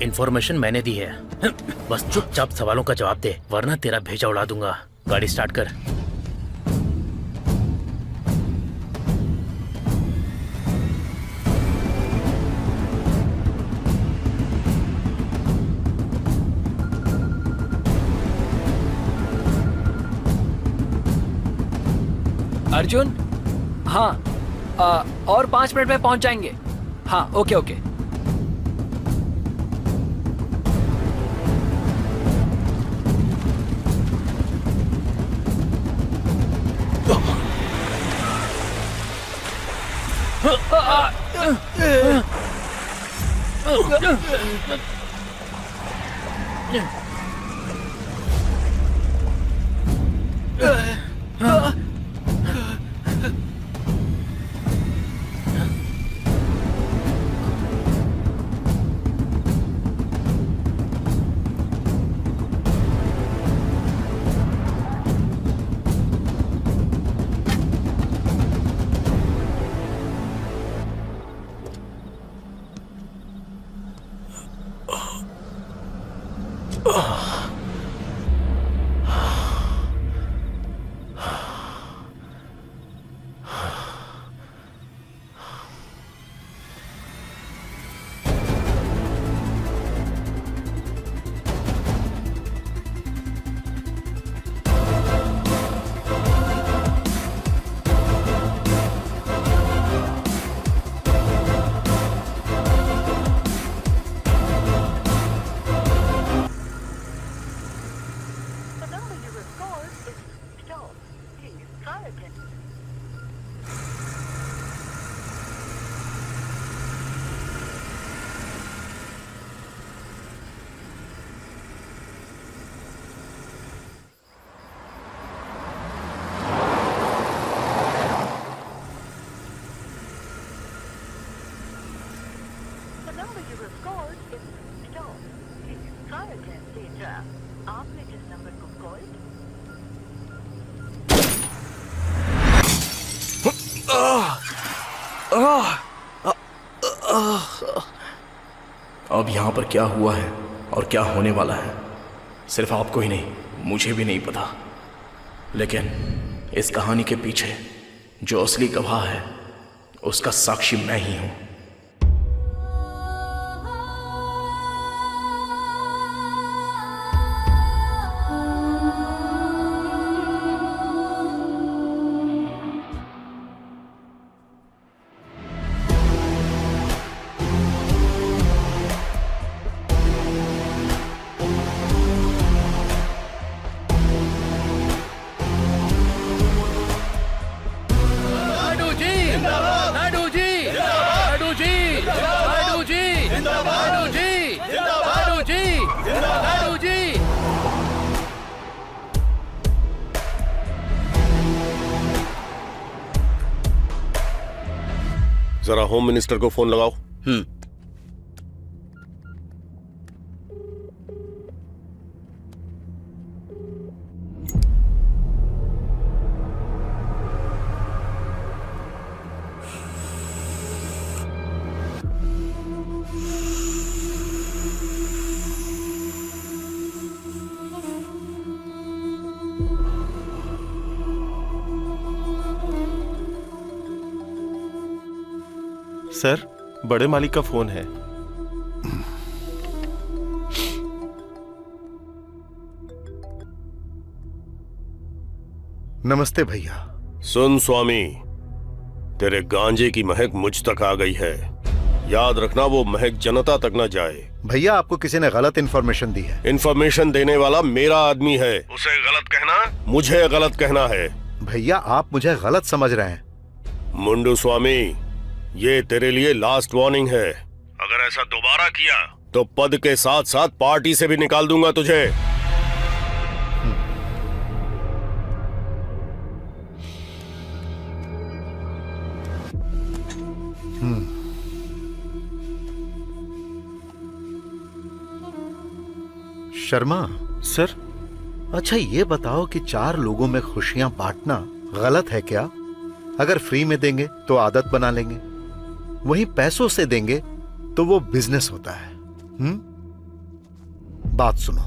Information मैंने दी है। बस चुपचाप सवालों का जवाब दे, वरना तेरा भेजा उड़ा दूंगा। गाड़ी स्टार्ट कर। अर्जुन, हाँ, और 5 मिनट में पहुंच जाएंगे। हाँ, ओके ओके। अब यहाँ पर क्या हुआ है और क्या होने वाला है, सिर्फ आपको ही नहीं, मुझे भी नहीं पता। लेकिन इस कहानी के पीछे जो असली गवाह है, उसका साक्षी मैं ही हूं। जरा होम मिनिस्टर को फोन लगाओ। सर, बड़े मालिक का फोन है। नमस्ते भैया। सुन स्वामी, तेरे गांजे की महक मुझ तक आ गई है। याद रखना, वो महक जनता तक न जाए। भैया, आपको किसी ने गलत इन्फॉर्मेशन दी है। इन्फॉर्मेशन देने वाला मेरा आदमी है, उसे गलत कहना मुझे गलत कहना है। भैया, आप मुझे गलत समझ रहे हैं। मुंडू स्वामी, ये तेरे लिए लास्ट वार्निंग है। अगर ऐसा दोबारा किया तो पद के साथ साथ पार्टी से भी निकाल दूंगा तुझे। शर्मा सर, अच्छा ये बताओ कि 4 लोगों में खुशियां बांटना गलत है क्या? अगर फ्री में देंगे तो आदत बना लेंगे, वहीं पैसों से देंगे तो वो बिजनेस होता है। बात सुनो।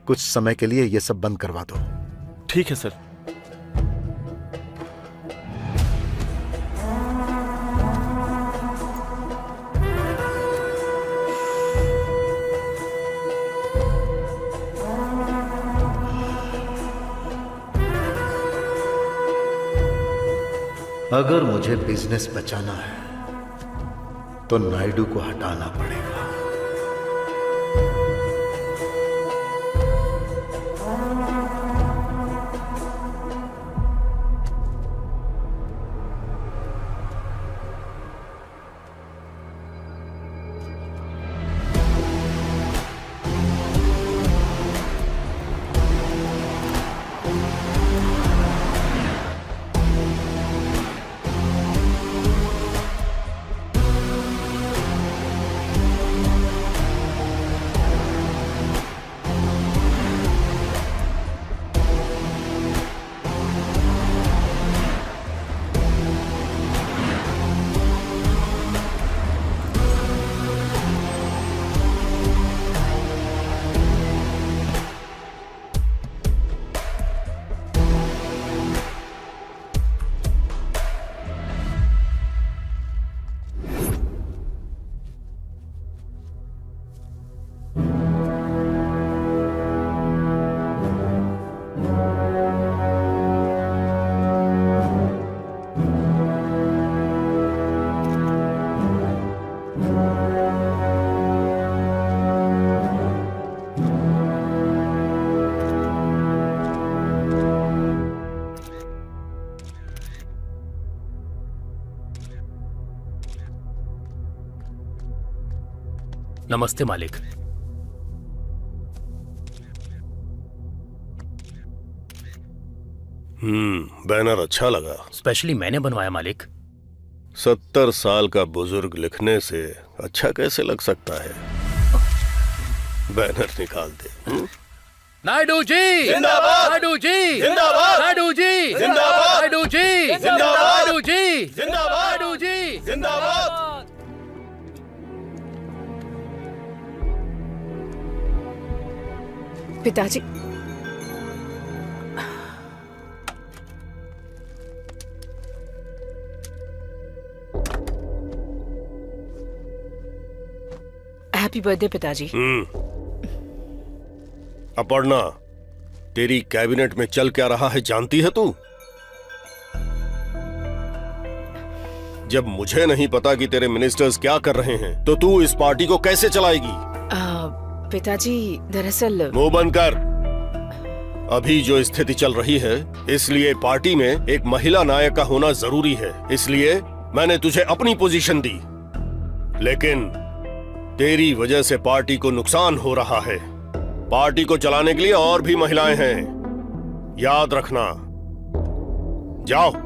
कुछ समय के लिए ये सब बंद करवा दो। ठीक है सर। अगर मुझे बिजनेस बचाना है तो नायडू को हटाना पड़ेगा। नमस्ते मालिक। बैनर अच्छा लगा। स्पेशली मैंने बनवाया मालिक। 70 साल का बुजुर्ग लिखने से अच्छा कैसे लग सकता है? बैनर निकाल दे। नायडू जी जिंदाबाद! नायडू जी जिंदाबाद! नायडू जी जिंदाबाद! नायडू जी जिंदाबाद! नायडू जी जिंदाबाद! नायडू जी जिंदाबाद! पिताजी, हैप्पी बर्थडे पिताजी। अपर्णा, तेरी कैबिनेट में चल क्या रहा है जानती है तू? जब मुझे नहीं पता कि तेरे मिनिस्टर्स क्या कर रहे हैं तो तू इस पार्टी को कैसे चलाएगी? पिताजी दरअसल मुंह बंद कर। अभी जो स्थिति चल रही है इसलिए पार्टी में एक महिला नायक का होना जरूरी है, इसलिए मैंने तुझे अपनी पोजीशन दी। लेकिन तेरी वजह से पार्टी को नुकसान हो रहा है। पार्टी को चलाने के लिए और भी महिलाएं हैं, याद रखना। जाओ।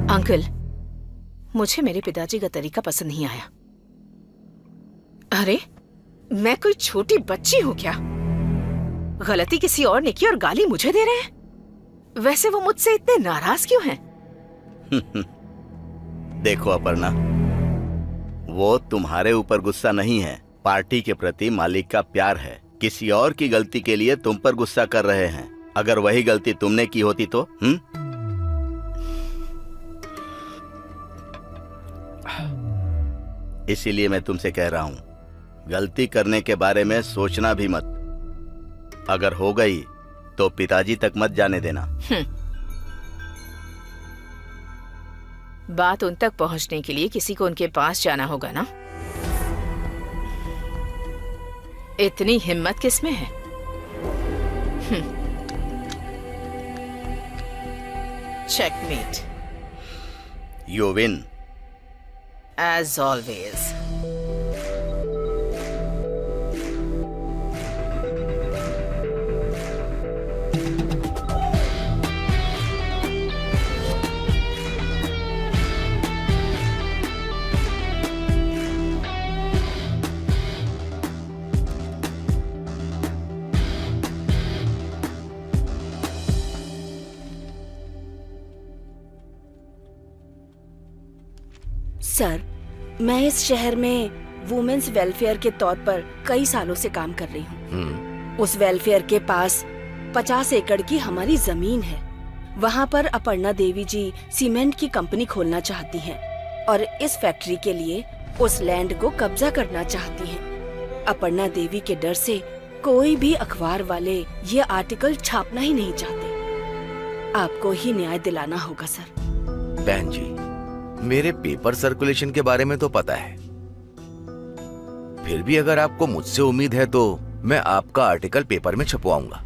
अंकल, मुझे मेरे पिताजी का तरीका पसंद नहीं आया। अरे, मैं कोई छोटी बच्ची हूँ क्या? गलती किसी और ने की और गाली मुझे दे रहे हैं। वैसे वो मुझसे इतने नाराज क्यों हैं? देखो अपर्णा, वो तुम्हारे ऊपर गुस्सा नहीं है, पार्टी के प्रति मालिक का प्यार है। किसी और की गलती के लिए तुम पर गुस्सा कर रहे हैं। अगर वही गलती तुमने की होती तो इसीलिए मैं तुमसे कह रहा हूं, गलती करने के बारे में सोचना भी मत। अगर हो गई तो पिताजी तक मत जाने देना। बात उन तक पहुंचने के लिए किसी को उनके पास जाना होगा ना? इतनी हिम्मत किसमें है? checkmate, you win. as always. Sir, मैं इस शहर में वुमेन्स वेलफेयर के तौर पर कई सालों से काम कर रही हूँ। उस वेलफेयर के पास 50 एकड़ की हमारी जमीन है। वहाँ पर अपर्णा देवी जी सीमेंट की कंपनी खोलना चाहती हैं और इस फैक्ट्री के लिए उस लैंड को कब्जा करना चाहती हैं। अपर्णा देवी के डर से कोई भी अखबार वाले ये आर्टिकल छापना ही नहीं चाहते। आपको ही न्याय दिलाना होगा सर। बहन जी, मेरे पेपर सर्कुलेशन के बारे में तो पता है, फिर भी अगर आपको मुझसे उम्मीद है तो मैं आपका आर्टिकल पेपर में छपवाऊंगा।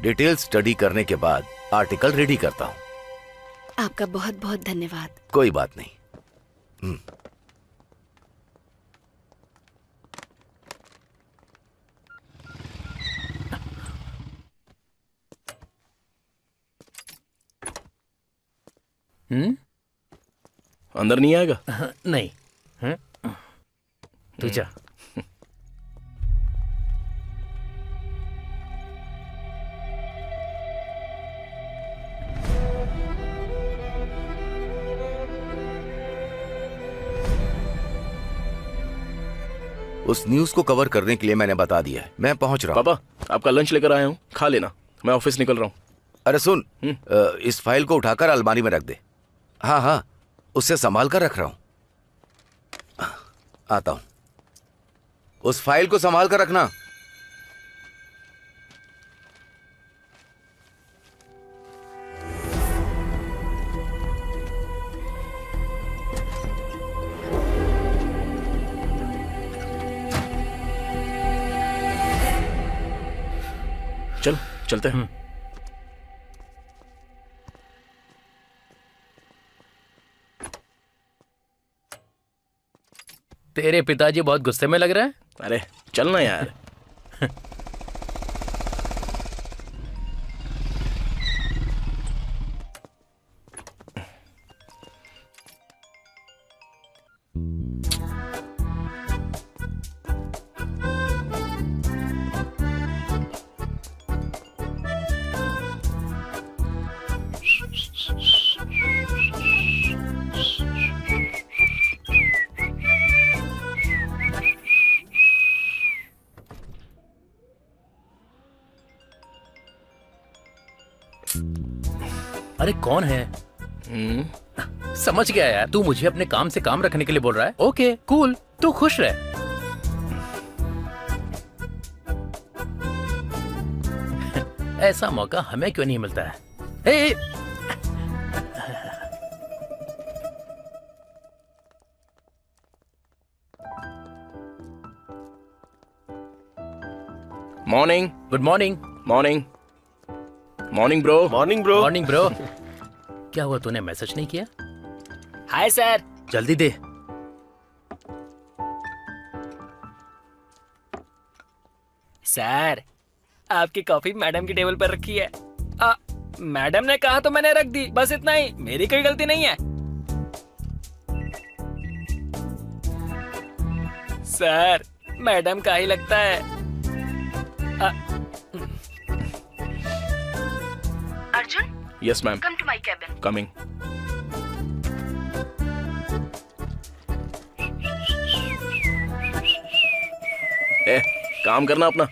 डिटेल स्टडी करने के बाद आर्टिकल रेडी करता हूं। आपका बहुत बहुत धन्यवाद। कोई बात नहीं। अंदर नहीं आएगा? नहीं। तू जा। उस न्यूज को कवर करने के लिए मैंने बता दिया है। मैं पहुंच रहा हूं। पापा, आपका लंच लेकर आया हूँ, खा लेना। मैं ऑफिस निकल रहा हूँ। अरे सुन, इस फाइल को उठाकर अलमारी में रख दे। हाँ हाँ, उससे संभाल कर रख रहा हूं। आता हूं। उस फाइल को संभाल कर रखना। चल, चलते हैं। तेरे पिताजी बहुत गुस्से में लग रहा है। अरे चलना यार। अरे कौन है? समझ गया यार, तू मुझे अपने काम से काम रखने के लिए बोल रहा है। ओके कूल, तू खुश रह। ऐसा मौका हमें क्यों नहीं मिलता है? ए, morning. Good morning. Morning. Morning bro. Morning bro. Morning bro. क्या हुआ, तूने मैसेज नहीं किया? Hi sir. जल्दी दे। सर, आपकी कॉफी मैडम की टेबल पर रखी है। मैडम ने कहा तो मैंने रख दी, बस इतना ही। मेरी कोई गलती नहीं है। सर, मैडम का ही लगता है। Arjun, yes ma'am. Come to my cabin. Coming. काम करना अपना।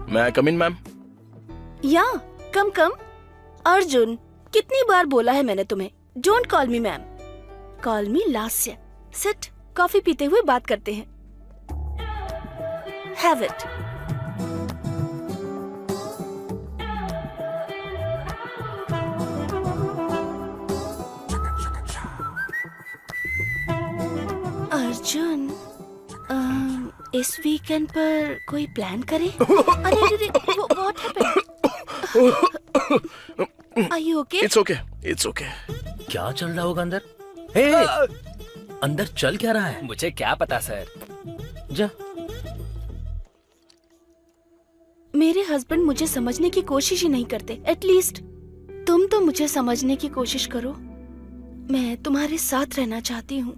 मैं कम इन मैम? या कम कम। अर्जुन, कितनी बार बोला है मैंने तुम्हें, don't call me ma'am, call me Lasya. Sit, coffee पीते हुए बात करते हैं। Have it. अर्जुन, इस वीकेंड पर कोई प्लान करे? अरे अरे what happened? Are you okay? It's okay, it's okay. क्या चल रहा होगा अंदर? हे, अंदर चल क्या रहा है? मुझे क्या पता सर। जा। मेरे हस्बैंड मुझे समझने की कोशिश ही नहीं करते। एटलीस्ट तुम तो मुझे समझने की कोशिश करो। मैं तुम्हारे साथ रहना चाहती हूँ।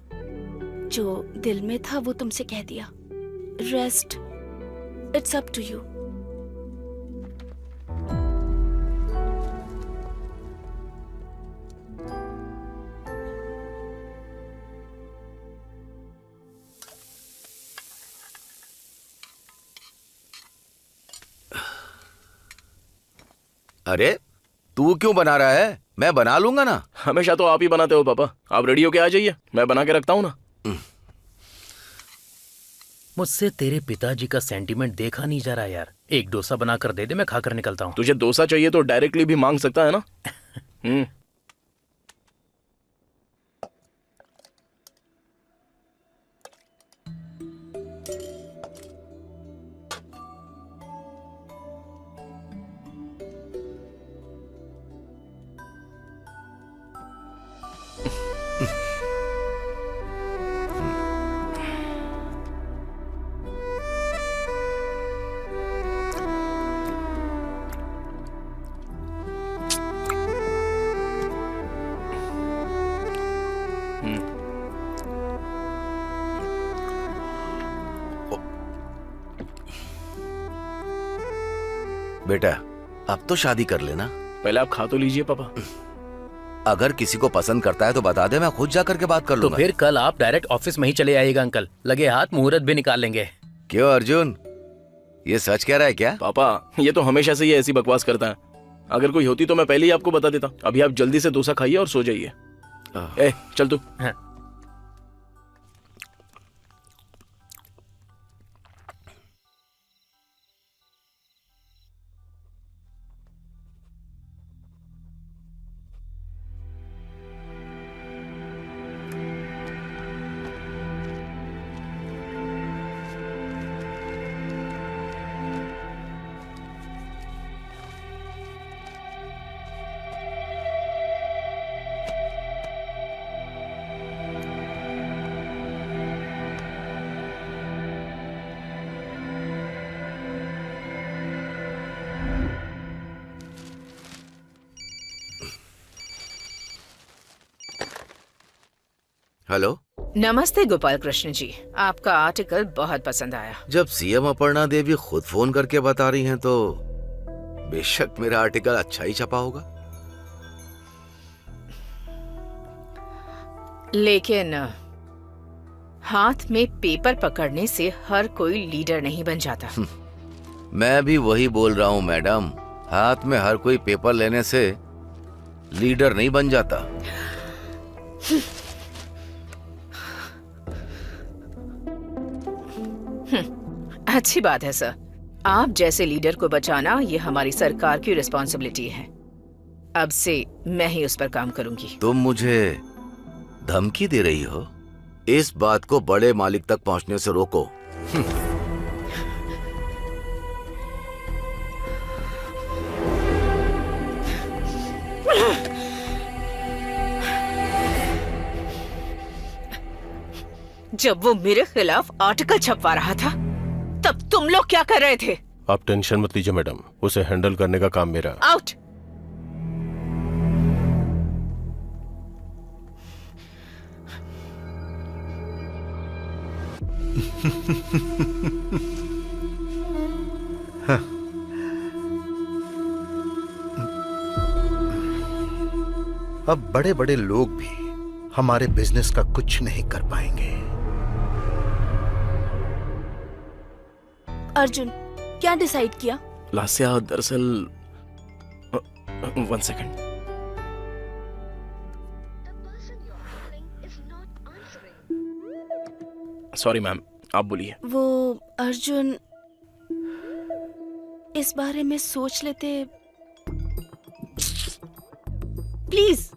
जो दिल में था वो तुमसे कह दिया। Rest, it's up to you. अरे तू क्यों बना रहा है? मैं बना लूंगा ना। हमेशा तो आप ही बनाते हो पापा। आप रेडी होके आ जाइए, मैं बना के रखता हूँ ना। मुझसे तेरे पिताजी का सेंटीमेंट देखा नहीं जा रहा यार। एक डोसा बना कर दे दे, मैं खाकर निकलता हूँ। तुझे डोसा चाहिए तो डायरेक्टली भी मांग सकता है ना। बेटा अब तो शादी कर लेना। पहले आप खा तो लीजिए पापा। अगर किसी को पसंद करता है तो बता दे, मैं खुद जा करके बात कर तो लूंगा। फिर कल आप डायरेक्ट ऑफिस में ही चले आइएगा अंकल। लगे हाथ मुहूर्त भी निकाल लेंगे। क्यों अर्जुन, ये सच कह रहा है क्या? पापा ये तो हमेशा से ही ऐसी बकवास करता है। अगर कोई होती तो मैं पहले ही आपको बता देता। अभी आप जल्दी से डोसा खाइए और सो जाइए। ए चल तू। हाँ। हेलो। नमस्ते गोपाल कृष्ण जी, आपका आर्टिकल बहुत पसंद आया। जब सीएम अपर्णा देवी खुद फोन करके बता रही हैं तो बेशक मेरा आर्टिकल अच्छा ही छपा होगा। लेकिन हाथ में पेपर पकड़ने से हर कोई लीडर नहीं बन जाता। मैं भी वही बोल रहा हूँ मैडम, हाथ में हर कोई पेपर लेने से लीडर नहीं बन जाता। अच्छी बात है सर। आप जैसे लीडर को बचाना ये हमारी सरकार की रिस्पॉन्सिबिलिटी है। अब से मैं ही उस पर काम करूंगी। तुम मुझे धमकी दे रही हो? इस बात को बड़े मालिक तक पहुंचने से रोको। जब वो मेरे खिलाफ आर्टिकल छपवा रहा था तब तुम लोग क्या कर रहे थे? आप टेंशन मत लीजिए मैडम, उसे हैंडल करने का काम मेरा। आउट। अब बड़े बड़े लोग भी हमारे बिजनेस का कुछ नहीं कर पाएंगे। अर्जुन, क्या डिसाइड किया? लास्या दरअसल 1 सेकंड। सॉरी मैम, आप बोलिए। वो अर्जुन, इस बारे में सोच लेते प्लीज।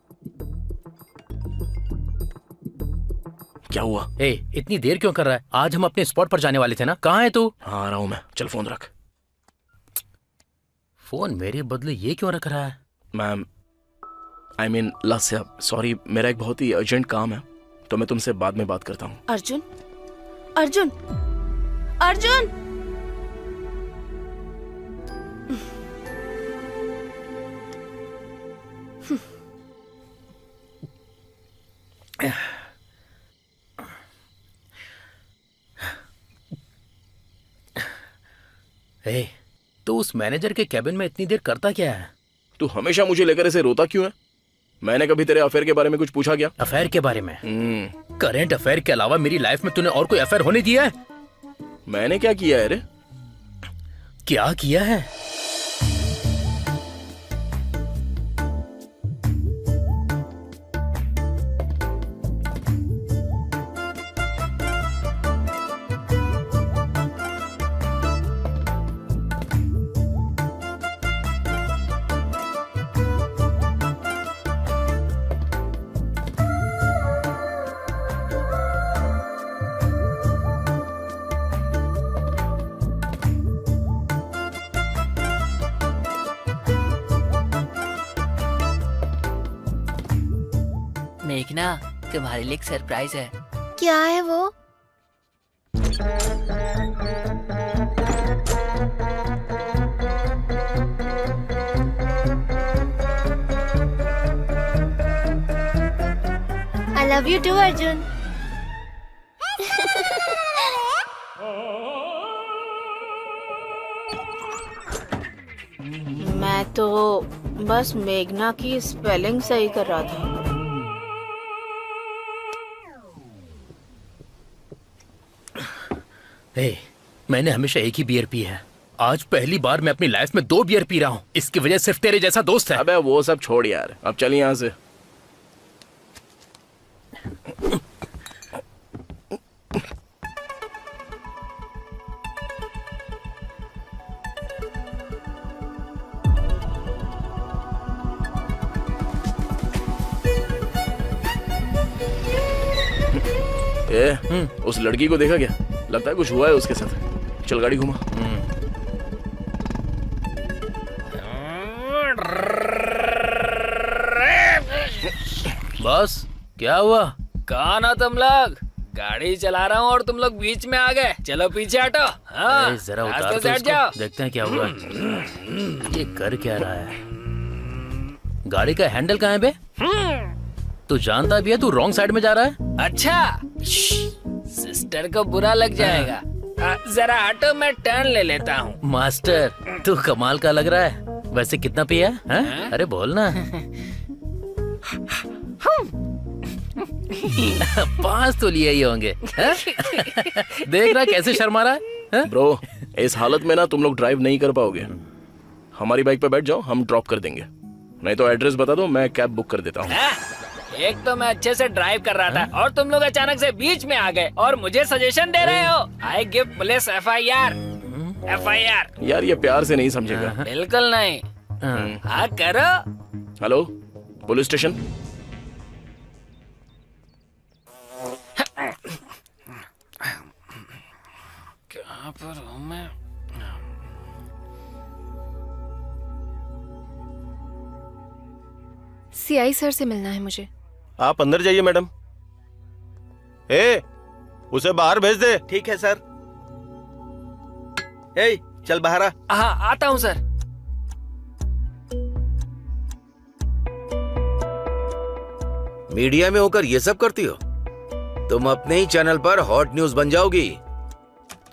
क्या हुआ? ए, इतनी देर क्यों कर रहा है? आज हम अपने स्पॉट पर जाने वाले थे ना, कहाँ है तू? हाँ आ रहा हूँ मैं, चल फोन रख। फोन मेरे बदले ये क्यों रख रहा है? Ma'am I mean Lasya, sorry, मेरा एक बहुत ही अर्जेंट काम है, तो मैं तुमसे बाद में बात करता हूँ। अर्जुन, अर्जुन, अर्जुन! ए, तू उस मैनेजर के कैबिन में इतनी देर करता क्या है? तू हमेशा मुझे लेकर ऐसे रोता क्यों है? मैंने कभी तेरे अफेयर के बारे में कुछ पूछा क्या? अफेयर के बारे में? करंट अफेयर के अलावा मेरी लाइफ में तूने और कोई अफेयर होने दिया है? मैंने क्या किया है रे? क्या किया है? मेघना, तुम्हारे लिए एक सरप्राइज है। क्या है वो? I love you too, Arjun. मैं तो बस मेघना की स्पेलिंग सही कर रहा था। ए, मैंने हमेशा एक ही बियर पी है। आज पहली बार मैं अपनी लाइफ में 2 बियर पी रहा हूँ। इसकी वजह सिर्फ तेरे जैसा दोस्त है। अबे वो सब छोड़ यार, अब चल यहाँ से। उस लड़की को देखा क्या? लगता है कुछ हुआ है उसके साथ। चल गाड़ी घुमा। बस क्या हुआ? कहाँ ना तुम लोग? गाड़ी चला रहा हूँ और तुम लोग बीच में आ गए। चलो पीछे हटो। हाँ, जरा रास्ते उतार से तो हट जाओ। इसको, देखते हैं क्या हुआ। ये कर क्या रहा है? गाड़ी का हैंडल कहाँ है बे? तू जानता भी है तू रॉन्ग साइड में जा रहा है। अच्छा, सिस्टर को बुरा लग जाएगा। जरा हटो, मैं टर्न ले लेता हूँ। मास्टर, तू कमाल का लग रहा है। वैसे कितना पिया है? अरे बोल ना। 5 तो लिए ही होंगे। देख रहा कैसे शर्मा रहा है? ब्रो, इस हालत में ना तुम लोग ड्राइव नहीं कर पाओगे। हमारी बाइक पे बैठ जाओ, हम ड्रॉप कर देंगे। नहीं तो एड्रेस बता दो, मैं कैब बुक कर देता हूँ। एक तो मैं अच्छे से ड्राइव कर रहा था और तुम लोग अचानक से बीच में आ गए और मुझे सजेशन दे रहे हो। I give police FIR। FIR। यार ये प्यार से नहीं समझेगा। बिल्कुल नहीं। हाँ करो। Hello, police station. कहाँ पर हूँ मैं? CI सर से मिलना है मुझे। आप अंदर जाइए मैडम। उसे बाहर भेज दे। ठीक है सर। ए, चल बाहर आ। हाँ आता हूँ सर। मीडिया में होकर ये सब करती हो? तुम अपने ही चैनल पर हॉट न्यूज बन जाओगी।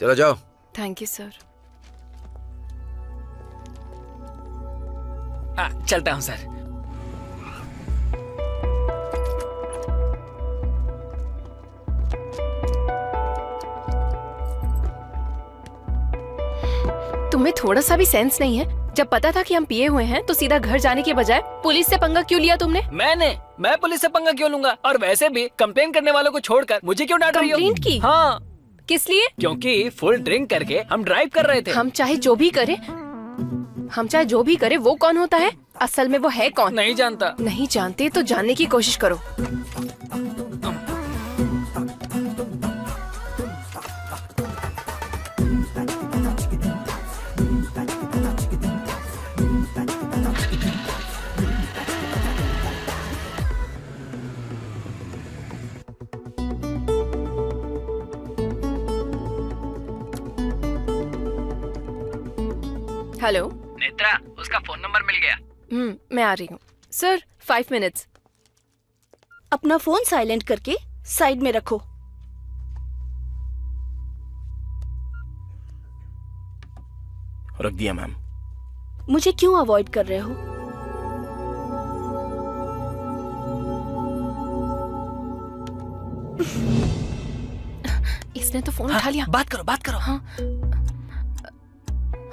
चलो जाओ। Thank you sir. चलता हूँ सर। तुम्हें थोड़ा सा भी सेंस नहीं है? जब पता था कि हम पिए हुए हैं तो सीधा घर जाने के बजाय पुलिस से पंगा क्यों लिया तुमने? मैं पुलिस से पंगा क्यों लूंगा? और वैसे भी कंप्लेन करने वालों को छोड़कर मुझे क्यों डांट रही हो? कंप्लेंट की? हाँ। किस लिए? क्योंकि फुल ड्रिंक करके हम ड्राइव कर रहे थे। हम चाहे जो भी करे वो कौन होता है? असल में वो है कौन? नहीं जानता। नहीं जानते तो जानने की कोशिश करो। हेलो। नेत्रा, उसका फोन नंबर मिल गया। मैं आ रही हूँ सर। 5 मिनट्स। अपना फोन साइलेंट करके साइड में रखो। रख दिया मैम। मुझे क्यों अवॉइड कर रहे हो? इसने तो फोन उठा लिया। बात करो, बात करो। हाँ।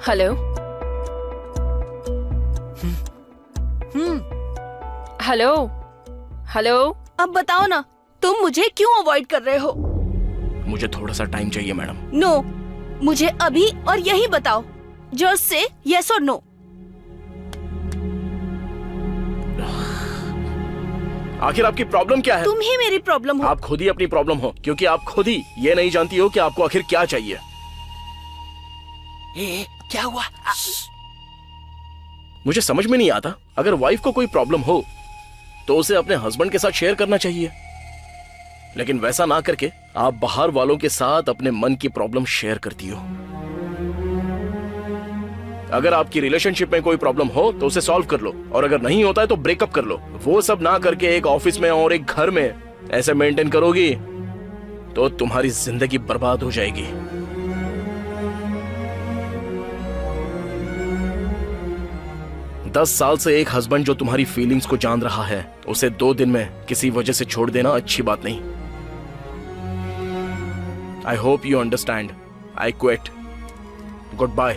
हेलो। हेलो। हेलो। अब बताओ ना, तुम मुझे क्यों अवॉइड कर रहे हो? मुझे थोड़ा सा टाइम चाहिए मैडम। नो, मुझे अभी और यही बताओ। जस्ट से यस और नो। आखिर आपकी प्रॉब्लम क्या है? तुम ही मेरी प्रॉब्लम हो। आप खुद ही अपनी प्रॉब्लम हो, क्योंकि आप खुद ही ये नहीं जानती हो कि आपको आखिर क्या चाहिए। क्या हुआ? मुझे समझ में नहीं आता, अगर वाइफ को कोई प्रॉब्लम हो तो उसे अपने हस्बैंड के साथ शेयर करना चाहिए, लेकिन वैसा ना करके आप बाहर वालों के साथ अपने मन की प्रॉब्लम शेयर करती हो। अगर आपकी रिलेशनशिप में कोई प्रॉब्लम हो तो उसे सॉल्व कर लो, और अगर नहीं होता है तो ब्रेकअप कर लो। वो सब ना करके एक ऑफिस में और एक घर में ऐसे मेंटेन करोगी तो तुम्हारी जिंदगी बर्बाद हो जाएगी। दस साल से एक हस्बैंड जो तुम्हारी फीलिंग्स को जान रहा है, उसे 2 दिन में किसी वजह से छोड़ देना अच्छी बात नहीं। I hope you understand. I quit. Good bye.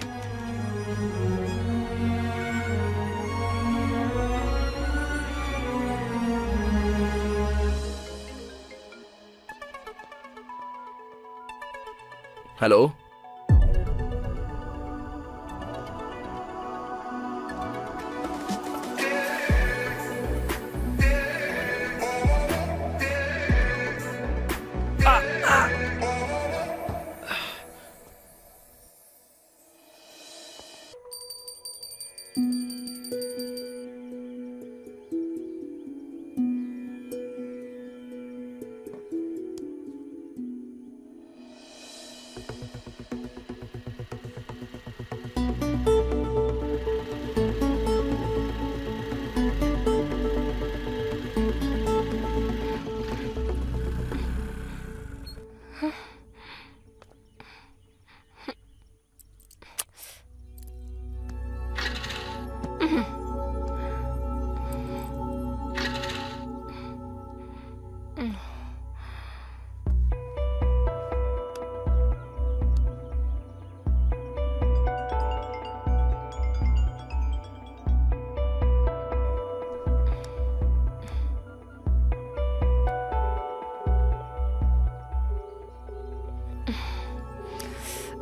Hello.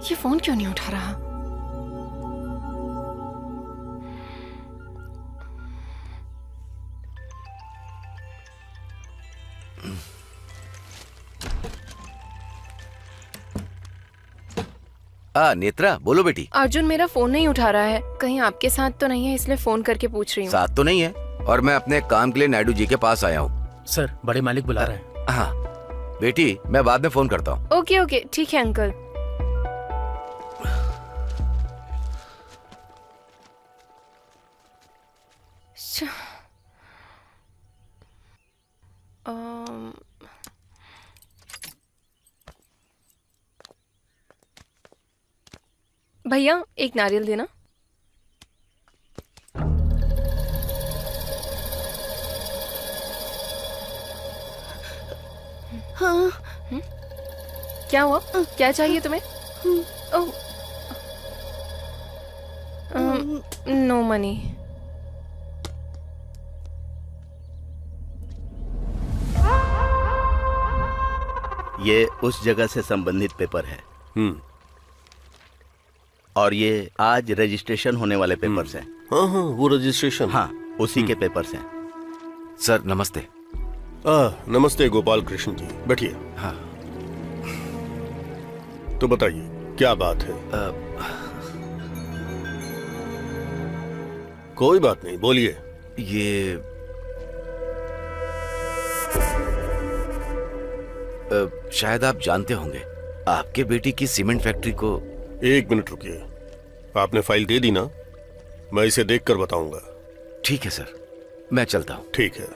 ये फोन क्यों नहीं उठा रहा? नेत्रा, बोलो बेटी। अर्जुन मेरा फोन नहीं उठा रहा है। कहीं आपके साथ तो नहीं है, इसलिए फोन करके पूछ रही हूँ। साथ तो नहीं है, और मैं अपने काम के लिए नायडू जी के पास आया हूँ। सर, बड़े मालिक बुला रहे हैं। हाँ बेटी, मैं बाद में फोन करता हूँ। ओके ओके, ठीक है अंकल। भैया एक नारियल देना। हाँ। क्या हुआ? क्या चाहिए तुम्हें? ओह, नो मनी। ये उस जगह से संबंधित पेपर है। और ये आज रजिस्ट्रेशन होने वाले पेपर्स हैं। हाँ हाँ, वो रजिस्ट्रेशन। हाँ, उसी के पेपर्स हैं। सर नमस्ते। नमस्ते गोपाल कृष्ण जी, बैठिए। हाँ। तो बताइए क्या बात है? कोई बात नहीं, बोलिए। ये शायद आप जानते होंगे, आपके बेटी की सीमेंट फैक्ट्री को। 1 मिनट रुकिए। आपने फाइल दे दी ना? मैं इसे देखकर बताऊंगा। ठीक है सर, मैं चलता हूँ। ठीक है।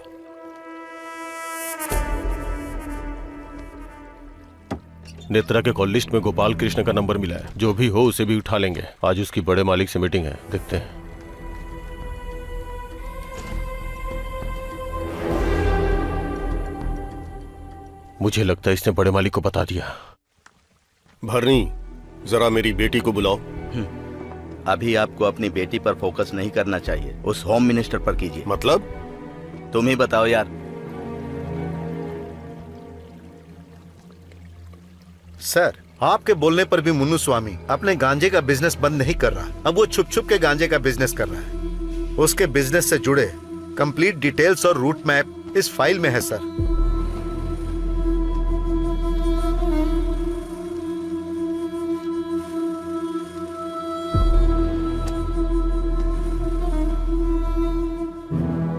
नेत्रा के कॉल लिस्ट में गोपाल कृष्ण का नंबर मिला है। जो भी हो उसे भी उठा लेंगे। आज उसकी बड़े मालिक से मीटिंग है, देखते हैं। मुझे लगता है इसने बड़े मालिक को बता दिया। भरनी, जरा मेरी बेटी को बुलाओ। अभी आपको अपनी बेटी पर फोकस नहीं करना चाहिए, उस होम मिनिस्टर पर कीजिए। मतलब? तुम ही बताओ यार। सर, आपके बोलने पर भी मुन्नू स्वामी अपने गांजे का बिजनेस बंद नहीं कर रहा। अब वो छुप छुप के गांजे का बिजनेस कर रहा है। उसके बिजनेस से जुड़े कंप्लीट डिटेल्स और रूट मैप इस फाइल में है सर।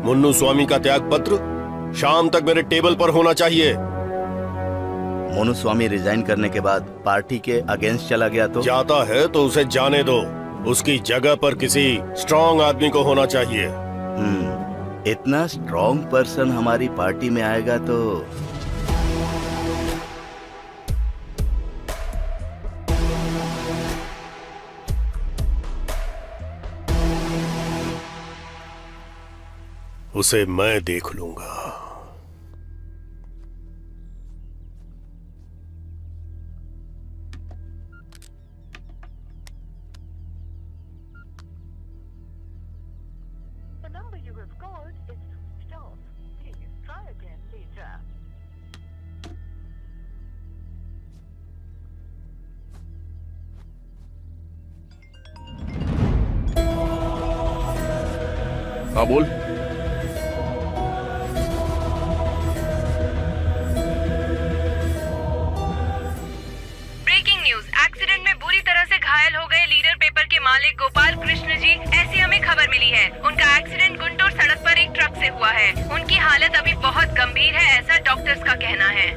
मुन्नू स्वामी का त्याग पत्र शाम तक मेरे टेबल पर होना चाहिए। मोनू स्वामी रिजाइन करने के बाद पार्टी के अगेंस्ट चला गया तो? जाता है तो उसे जाने दो। उसकी जगह पर किसी स्ट्रांग आदमी को होना चाहिए। इतना स्ट्रांग पर्सन हमारी पार्टी में आएगा तो उसे मैं देख लूंगा। हाँ बोल। ब्रेकिंग न्यूज, एक्सीडेंट में बुरी तरह से घायल हो गए लीडर पेपर के मालिक गोपाल कृष्ण जी, ऐसी हमें खबर मिली है। उनका एक्सीडेंट गुंटूर सड़क पर एक ट्रक से हुआ है। उनकी हालत अभी बहुत गंभीर है, ऐसा डॉक्टर्स का कहना है।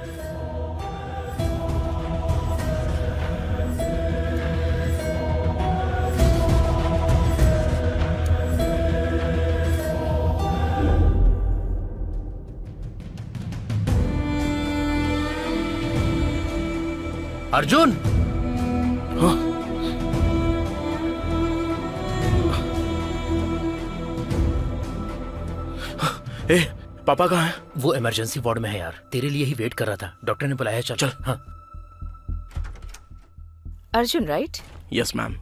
अर्जुन, ए, पापा कहाँ हैं? वो इमरजेंसी वार्ड में है यार, तेरे लिए ही वेट कर रहा था। डॉक्टर ने बुलाया। चल चल। हाँ। Arjun, right? Yes ma'am.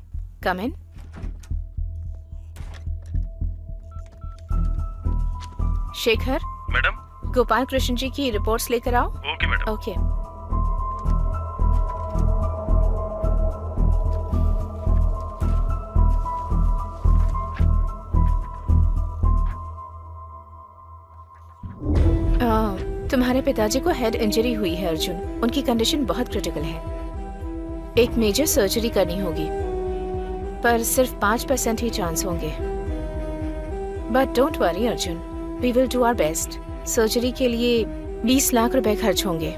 Come in. Shekhar, madam. Gopal Krishna ji की रिपोर्ट्स लेकर आओ। Okay madam. ओके। तुम्हारे पिताजी को हेड इंजरी हुई है अर्जुन। उनकी कंडीशन बहुत क्रिटिकल है। एक मेजर सर्जरी करनी होगी, पर सिर्फ 5% ही चांस होंगे। But don't worry Arjun, we will do our best. Surgery के लिए 20 लाख रुपए खर्च होंगे।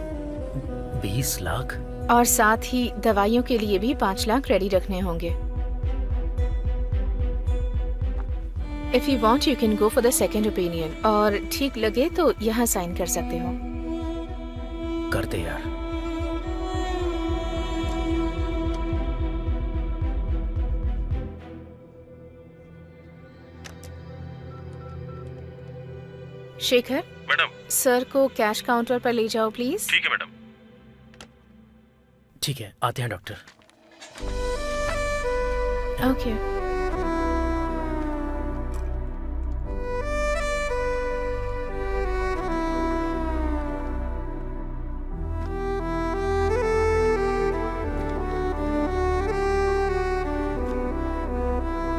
20 लाख? और साथ ही दवाइयों के लिए भी 5 लाख रेडी रखने होंगे। If you want, you can go for the second opinion. और ठीक लगे तो यहाँ साइन कर सकते हो। कर दे यार। शेखर, मैडम। सर को कैश काउंटर पर ले जाओ प्लीज। ठीक है मैडम। ठीक है, आते हैं डॉक्टर। ओके।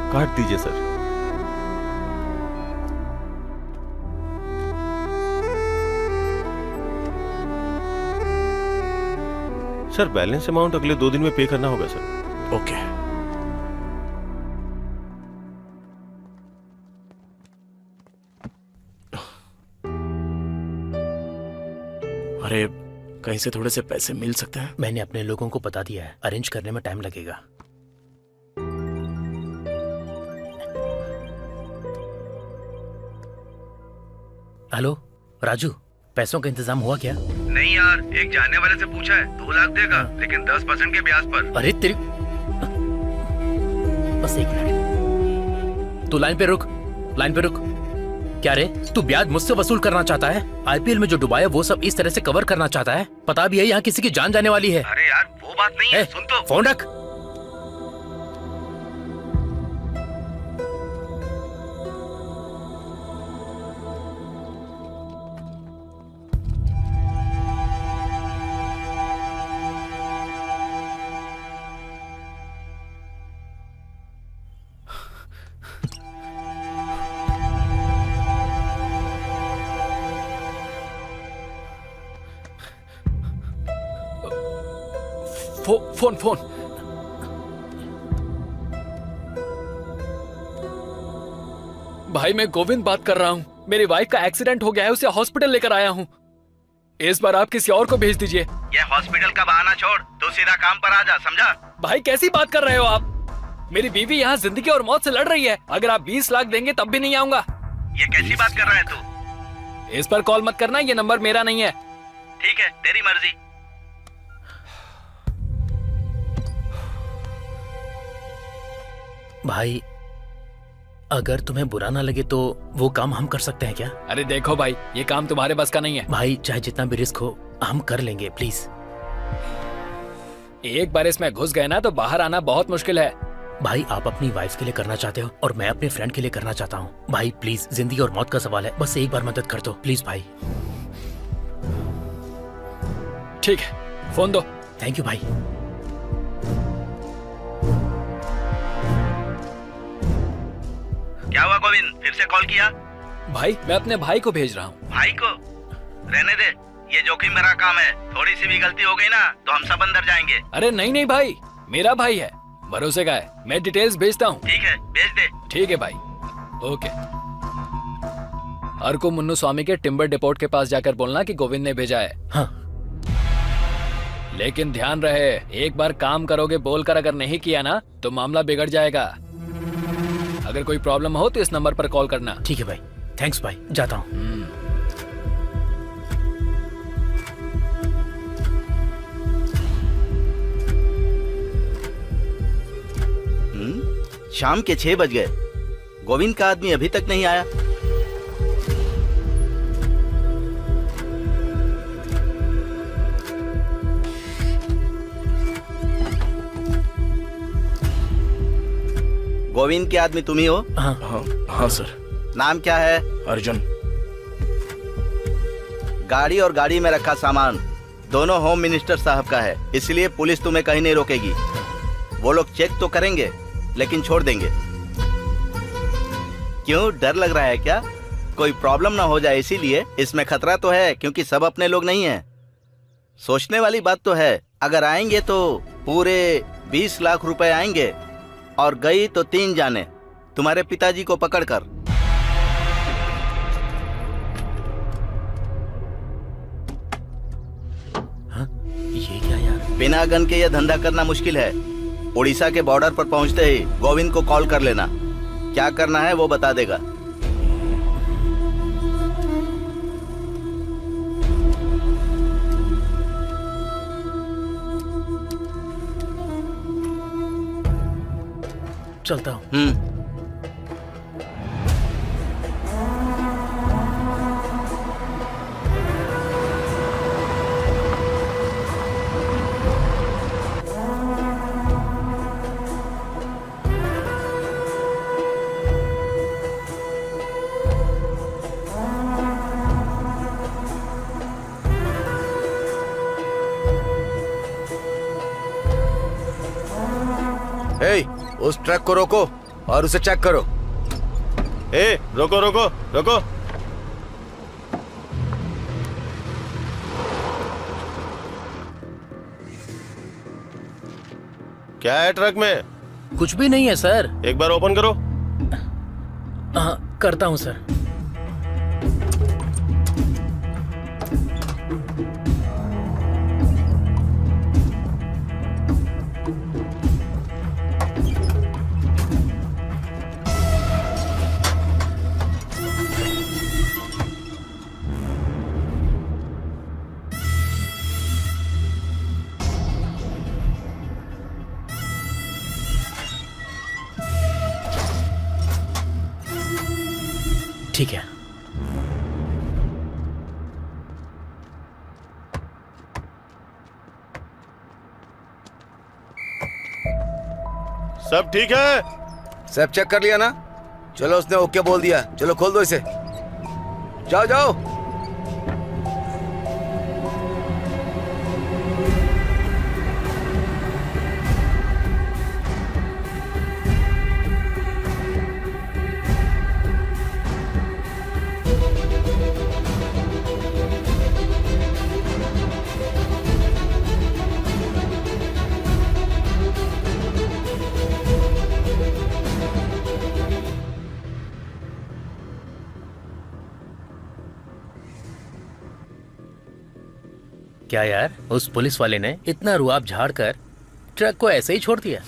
काट दीजिए सर। सर, बैलेंस अमाउंट अगले 2 दिन में पे करना होगा सर। ओके। अरे, कहीं से थोड़े से पैसे मिल सकते हैं? मैंने अपने लोगों को बता दिया है, अरेंज करने में टाइम लगेगा। हेलो राजू, पैसों का इंतजाम हुआ क्या? नहीं यार, एक जानने वाले से पूछा है, 2 लाख देगा, लेकिन 10% के ब्याज पर। अरे तेरी, बस 1 मिनट, तू लाइन पे रुक, लाइन पे रुक। क्या रे, तू ब्याज मुझसे वसूल करना चाहता है? आईपीएल में जो डुबाया वो सब इस तरह से कवर करना चाहता है? पता भी है यहाँ किसी की जान जाने वाली है। अरे यार वो बात नहीं है, सुन तो। फोन रख। फोन। भाई मैं गोविंद बात कर रहा हूँ। मेरी वाइफ का एक्सीडेंट हो गया है, उसे हॉस्पिटल लेकर आया हूँ। इस बार आप किसी और को भेज दीजिए। ये हॉस्पिटल का बहाना छोड़, तो सीधा काम पर आ जा, समझा? भाई कैसी बात कर रहे हो आप? मेरी बीवी यहाँ जिंदगी और मौत से लड़ रही है। अगर आप 20 लाख देंगे तब भी नहीं आऊंगा। ये कैसी बात कर रहा है तू? इस पर कॉल मत करना, ये नंबर मेरा नहीं है। ठीक है, तेरी मर्जी। भाई अगर तुम्हें बुरा ना लगे तो वो काम हम कर सकते हैं क्या? अरे देखो भाई, ये काम तुम्हारे बस का नहीं है। भाई चाहे जितना भी रिस्क हो हम कर लेंगे, प्लीज। एक बार इसमें घुस गए ना तो बाहर आना बहुत मुश्किल है। भाई आप अपनी वाइफ के लिए करना चाहते हो और मैं अपने फ्रेंड के लिए करना चाहता हूँ। भाई प्लीज, जिंदगी और मौत का सवाल है, बस एक बार मदद कर दो प्लीज भाई। ठीक है, फोन दो। थैंक यू भाई। क्या हुआ गोविंद, फिर से कॉल किया? भाई मैं अपने भाई को भेज रहा हूँ। भाई को? रहने दे, ये जोखिम भरा काम है। थोड़ी सी भी गलती हो गई ना तो हम सब अंदर जाएंगे। अरे नहीं भाई, मेरा भाई है, भरोसे का है। मैं डिटेल्स भेजता हूँ। ठीक है, भेज दे। ठीक है भाई, ओके। अर्को मुन्नू स्वामी के टिम्बर डिपोट के पास जाकर बोलना कि गोविंद ने भेजा है। हाँ। लेकिन ध्यान रहे, एक बार काम करोगे बोलकर अगर नहीं किया ना तो मामला बिगड़ जाएगा। अगर कोई प्रॉब्लम हो तो इस नंबर पर कॉल करना। ठीक है भाई, थैंक्स भाई, जाता हूँ। शाम के 6 बज गए, गोविंद का आदमी अभी तक नहीं आया। गोविंद के आदमी तुम ही हो? हाँ सर। नाम क्या है? अर्जुन। गाड़ी और गाड़ी में रखा सामान दोनों होम मिनिस्टर साहब का है, इसलिए पुलिस तुम्हें कहीं नहीं रोकेगी। वो लोग चेक तो करेंगे लेकिन छोड़ देंगे। क्यों, डर लग रहा है क्या? कोई प्रॉब्लम ना हो जाए इसीलिए। इसमें खतरा तो है क्योंकि सब अपने लोग नहीं हैं। सोचने वाली बात तो है। अगर आएंगे तो पूरे 20 लाख रुपए आएंगे और गई तो 3 जाने, तुम्हारे पिताजी को पकड़कर। हाँ? ये क्या यार? बिना गन के यह धंधा करना मुश्किल है। उड़ीसा के बॉर्डर पर पहुंचते ही गोविंद को कॉल कर लेना। क्या करना है वो बता देगा। चलता हूँ। उस ट्रक को रोको और उसे चेक करो। रोको रोको रोको। क्या है ट्रक में? कुछ भी नहीं है सर। एक बार ओपन करो। हाँ करता हूँ सर। ठीक है। सब ठीक है? सब चेक कर लिया ना? चलो उसने ओके बोल दिया, चलो खोल दो इसे। जाओ जाओ। क्या यार, उस पुलिस वाले ने इतना रुआब झाड़ कर ट्रक को ऐसे ही छोड़ दिया?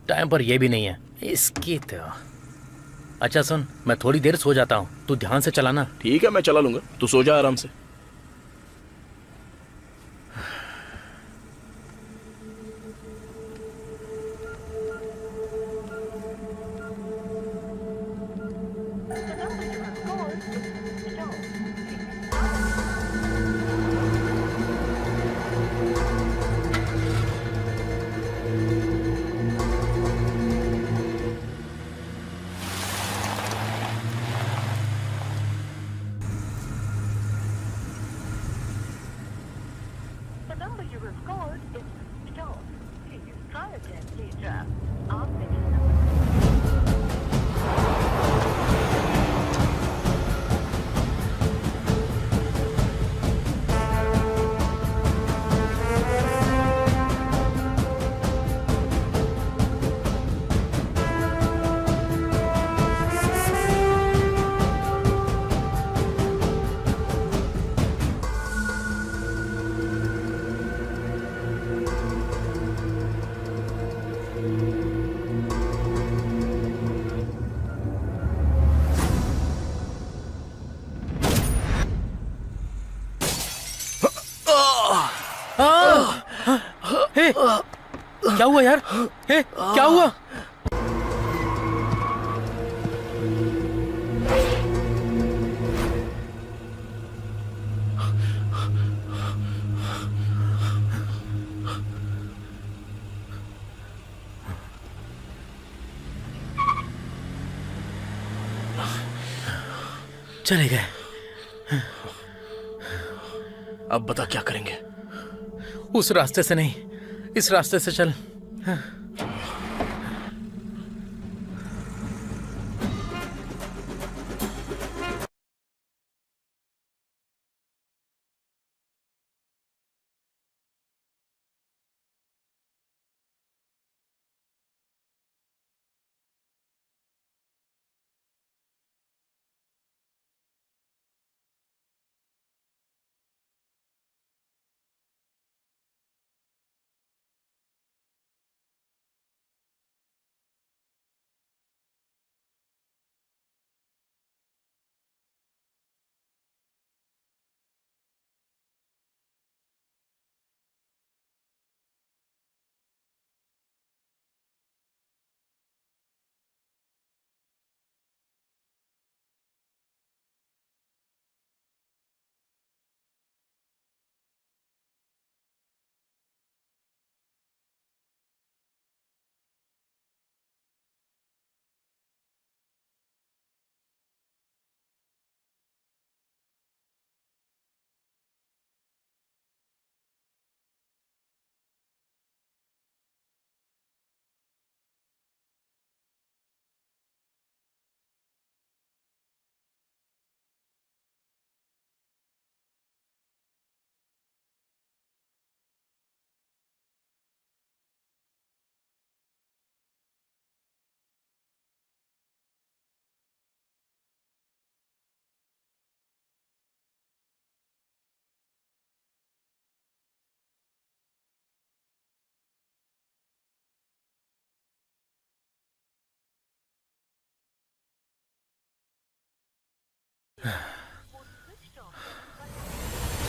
टाइम पर यह भी नहीं है इसकी तो। अच्छा सुन, मैं थोड़ी देर सो जाता हूँ, तू ध्यान से चलाना। ठीक है, मैं चला लूंगा, तू सो जा आराम से। क्या हुआ यार? क्या हुआ? चले गए। अब बता क्या करेंगे? उस रास्ते से नहीं, इस रास्ते से चल।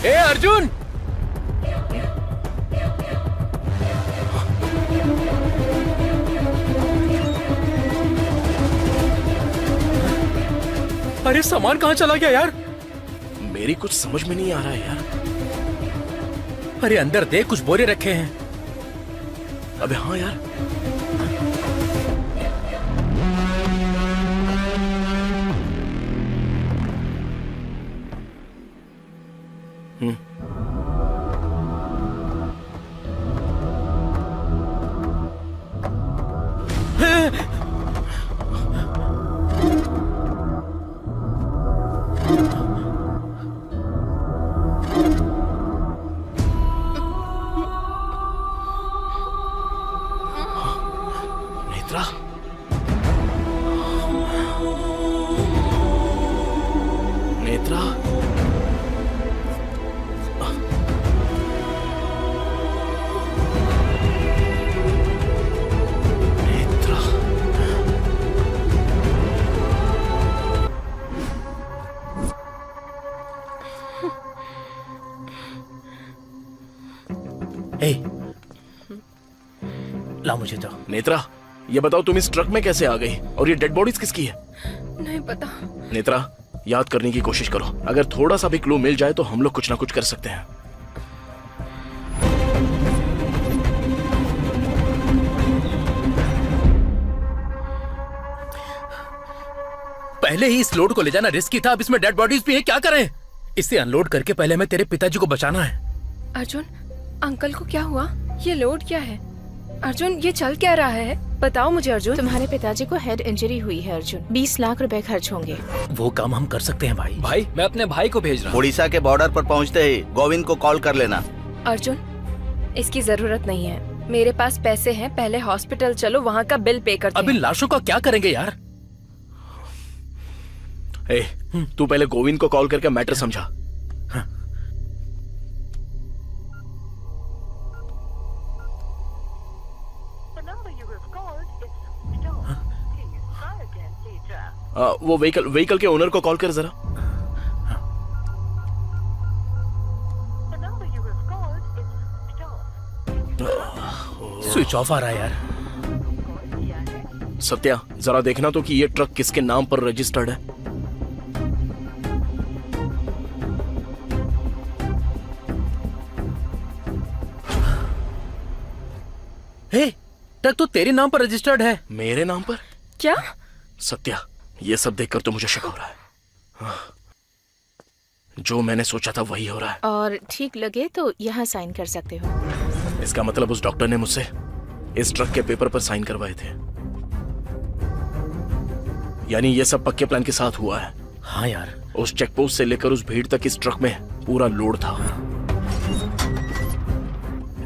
ए अर्जुन! अरे सामान कहाँ चला गया यार? मेरी कुछ समझ में नहीं आ रहा है यार। अरे अंदर देख, कुछ बोरे रखे हैं। अबे हाँ यार, नेत्रा, नेत्रा, नेत्रा। ए, ला मुझे तो। नेत्रा, ये बताओ तुम इस ट्रक में कैसे आ गई और ये डेड बॉडीज किसकी है? नहीं पता। नेत्रा, याद करने की कोशिश करो। अगर थोड़ा सा भी क्लू मिल जाए तो हम लोग कुछ ना कुछ कर सकते हैं। पहले ही इस लोड को ले जाना रिस्की था, अब इसमें डेड बॉडीज भी है, क्या करें? इसे अनलोड करके पहले हमें तेरे पिताजी को बचाना है। अर्जुन, अंकल को क्या हुआ? ये लोड क्या है? अर्जुन, ये चल क्या रहा है? बताओ मुझे अर्जुन। तुम्हारे पिताजी को हेड इंजरी हुई है अर्जुन। 20 लाख रुपए खर्च होंगे। वो काम हम कर सकते हैं भाई। भाई, मैं अपने भाई को भेज रहा हूँ। उड़ीसा के बॉर्डर पर पहुंचते ही गोविंद को कॉल कर लेना। अर्जुन, इसकी जरूरत नहीं है, मेरे पास पैसे हैं। पहले हॉस्पिटल चलो, वहाँ का बिल पे करते अब इन लाशों का क्या करेंगे यार? ए, तू पहले गोविंद को कॉल करके मैटर समझा। वो व्हीकल के ओनर को कॉल कर जरा। स्विच ऑफ आ रहा है यार। सत्या, जरा देखना तो कि ये ट्रक किसके नाम पर रजिस्टर्ड है। हे, ट्रक तो तेरे नाम पर रजिस्टर्ड है। मेरे नाम पर? क्या? सत्या, ये सब देखकर तो मुझे शक हो रहा है। हाँ, जो मैंने सोचा था वही हो रहा है। और ठीक लगे तो यहाँ साइन कर सकते हो। इसका मतलब उस डॉक्टर ने मुझसे इस ट्रक के पेपर पर साइन करवाए थे। यानी ये सब पक्के प्लान के साथ हुआ है। हाँ यार, उस चेक पोस्ट से लेकर उस भीड़ तक इस ट्रक में पूरा लोड था।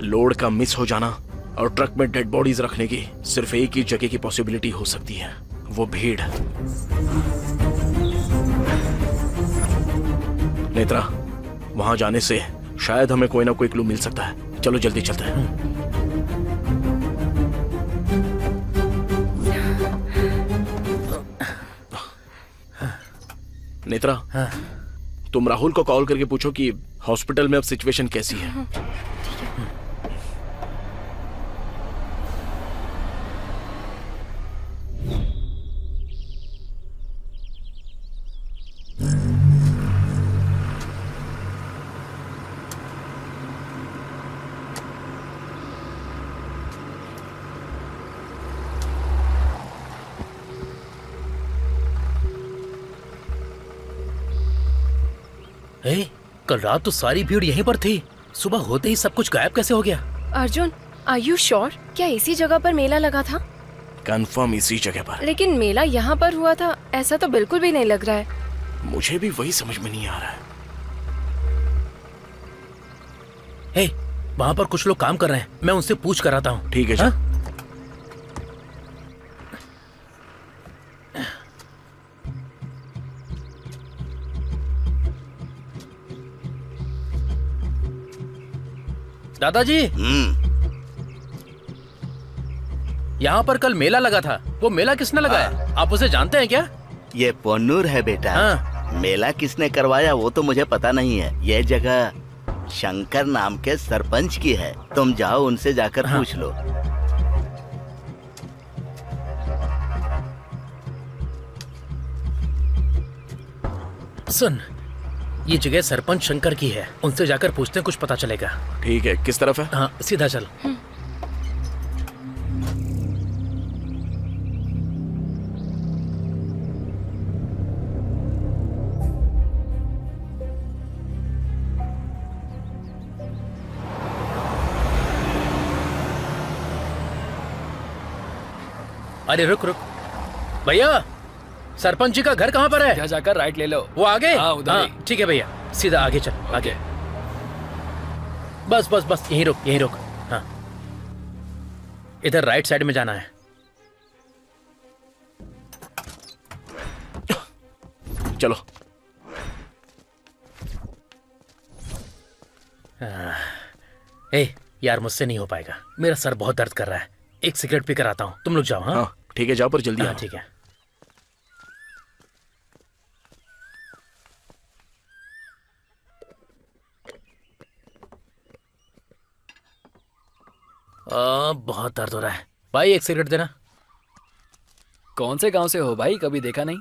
लोड का मिस हो जाना और ट्रक में डेड बॉडीज रखने की सिर्फ एक ही जगह की पॉसिबिलिटी हो सकती है, वो भीड़। नेत्रा, वहां जाने से शायद हमें कोई ना कोई क्लू मिल सकता है। चलो जल्दी चलते हैं। नेत्रा, तुम राहुल को कॉल करके पूछो कि हॉस्पिटल में अब सिचुएशन कैसी है। कल रात तो सारी भीड़ यहीं पर थी, सुबह होते ही सब कुछ गायब कैसे हो गया? Arjun, are you sure? क्या इसी जगह पर मेला लगा था? कंफर्म इसी जगह पर। लेकिन मेला यहाँ पर हुआ था, ऐसा तो बिल्कुल भी नहीं लग रहा है। मुझे भी वही समझ में नहीं आ रहा है। हे, वहाँ पर कुछ लोग काम कर रहे हैं, मैं उनसे पूछ कर आता हूँ। ठीक है जी। दादाजी, यहाँ पर कल मेला लगा था, वो मेला किसने लगाया? आप उसे जानते हैं क्या? ये पोन्नूर है बेटा। हाँ। मेला किसने करवाया वो तो मुझे पता नहीं है। ये जगह शंकर नाम के सरपंच की है, तुम जाओ उनसे जाकर पूछ लो। सुन, ये जगह सरपंच शंकर की है, उनसे जाकर पूछते हैं, कुछ पता चलेगा। ठीक है, किस तरफ है? हाँ, सीधा चल। अरे रुक रुक भैया, सरपंच जी का घर कहाँ पर है? यहाँ जाकर राइट ले लो। वो आगे? हाँ, उधर ही। ठीक है भैया, सीधा आगे चल, आगे। बस बस बस, यहीं रुक, यहीं रुक। हाँ, इधर राइट साइड में जाना है। चलो। ए यार, मुझसे नहीं हो पाएगा, मेरा सर बहुत दर्द कर रहा है। एक सिगरेट पीकर आता हूँ, तुम लोग जाओ। हाँ ठीक है, जाओ, पर जल्दी हाँ, आओ। ठीक है। बहुत दर्द हो रहा है भाई, एक सिगरेट देना। कौन से गांव से हो भाई? कभी देखा नहीं।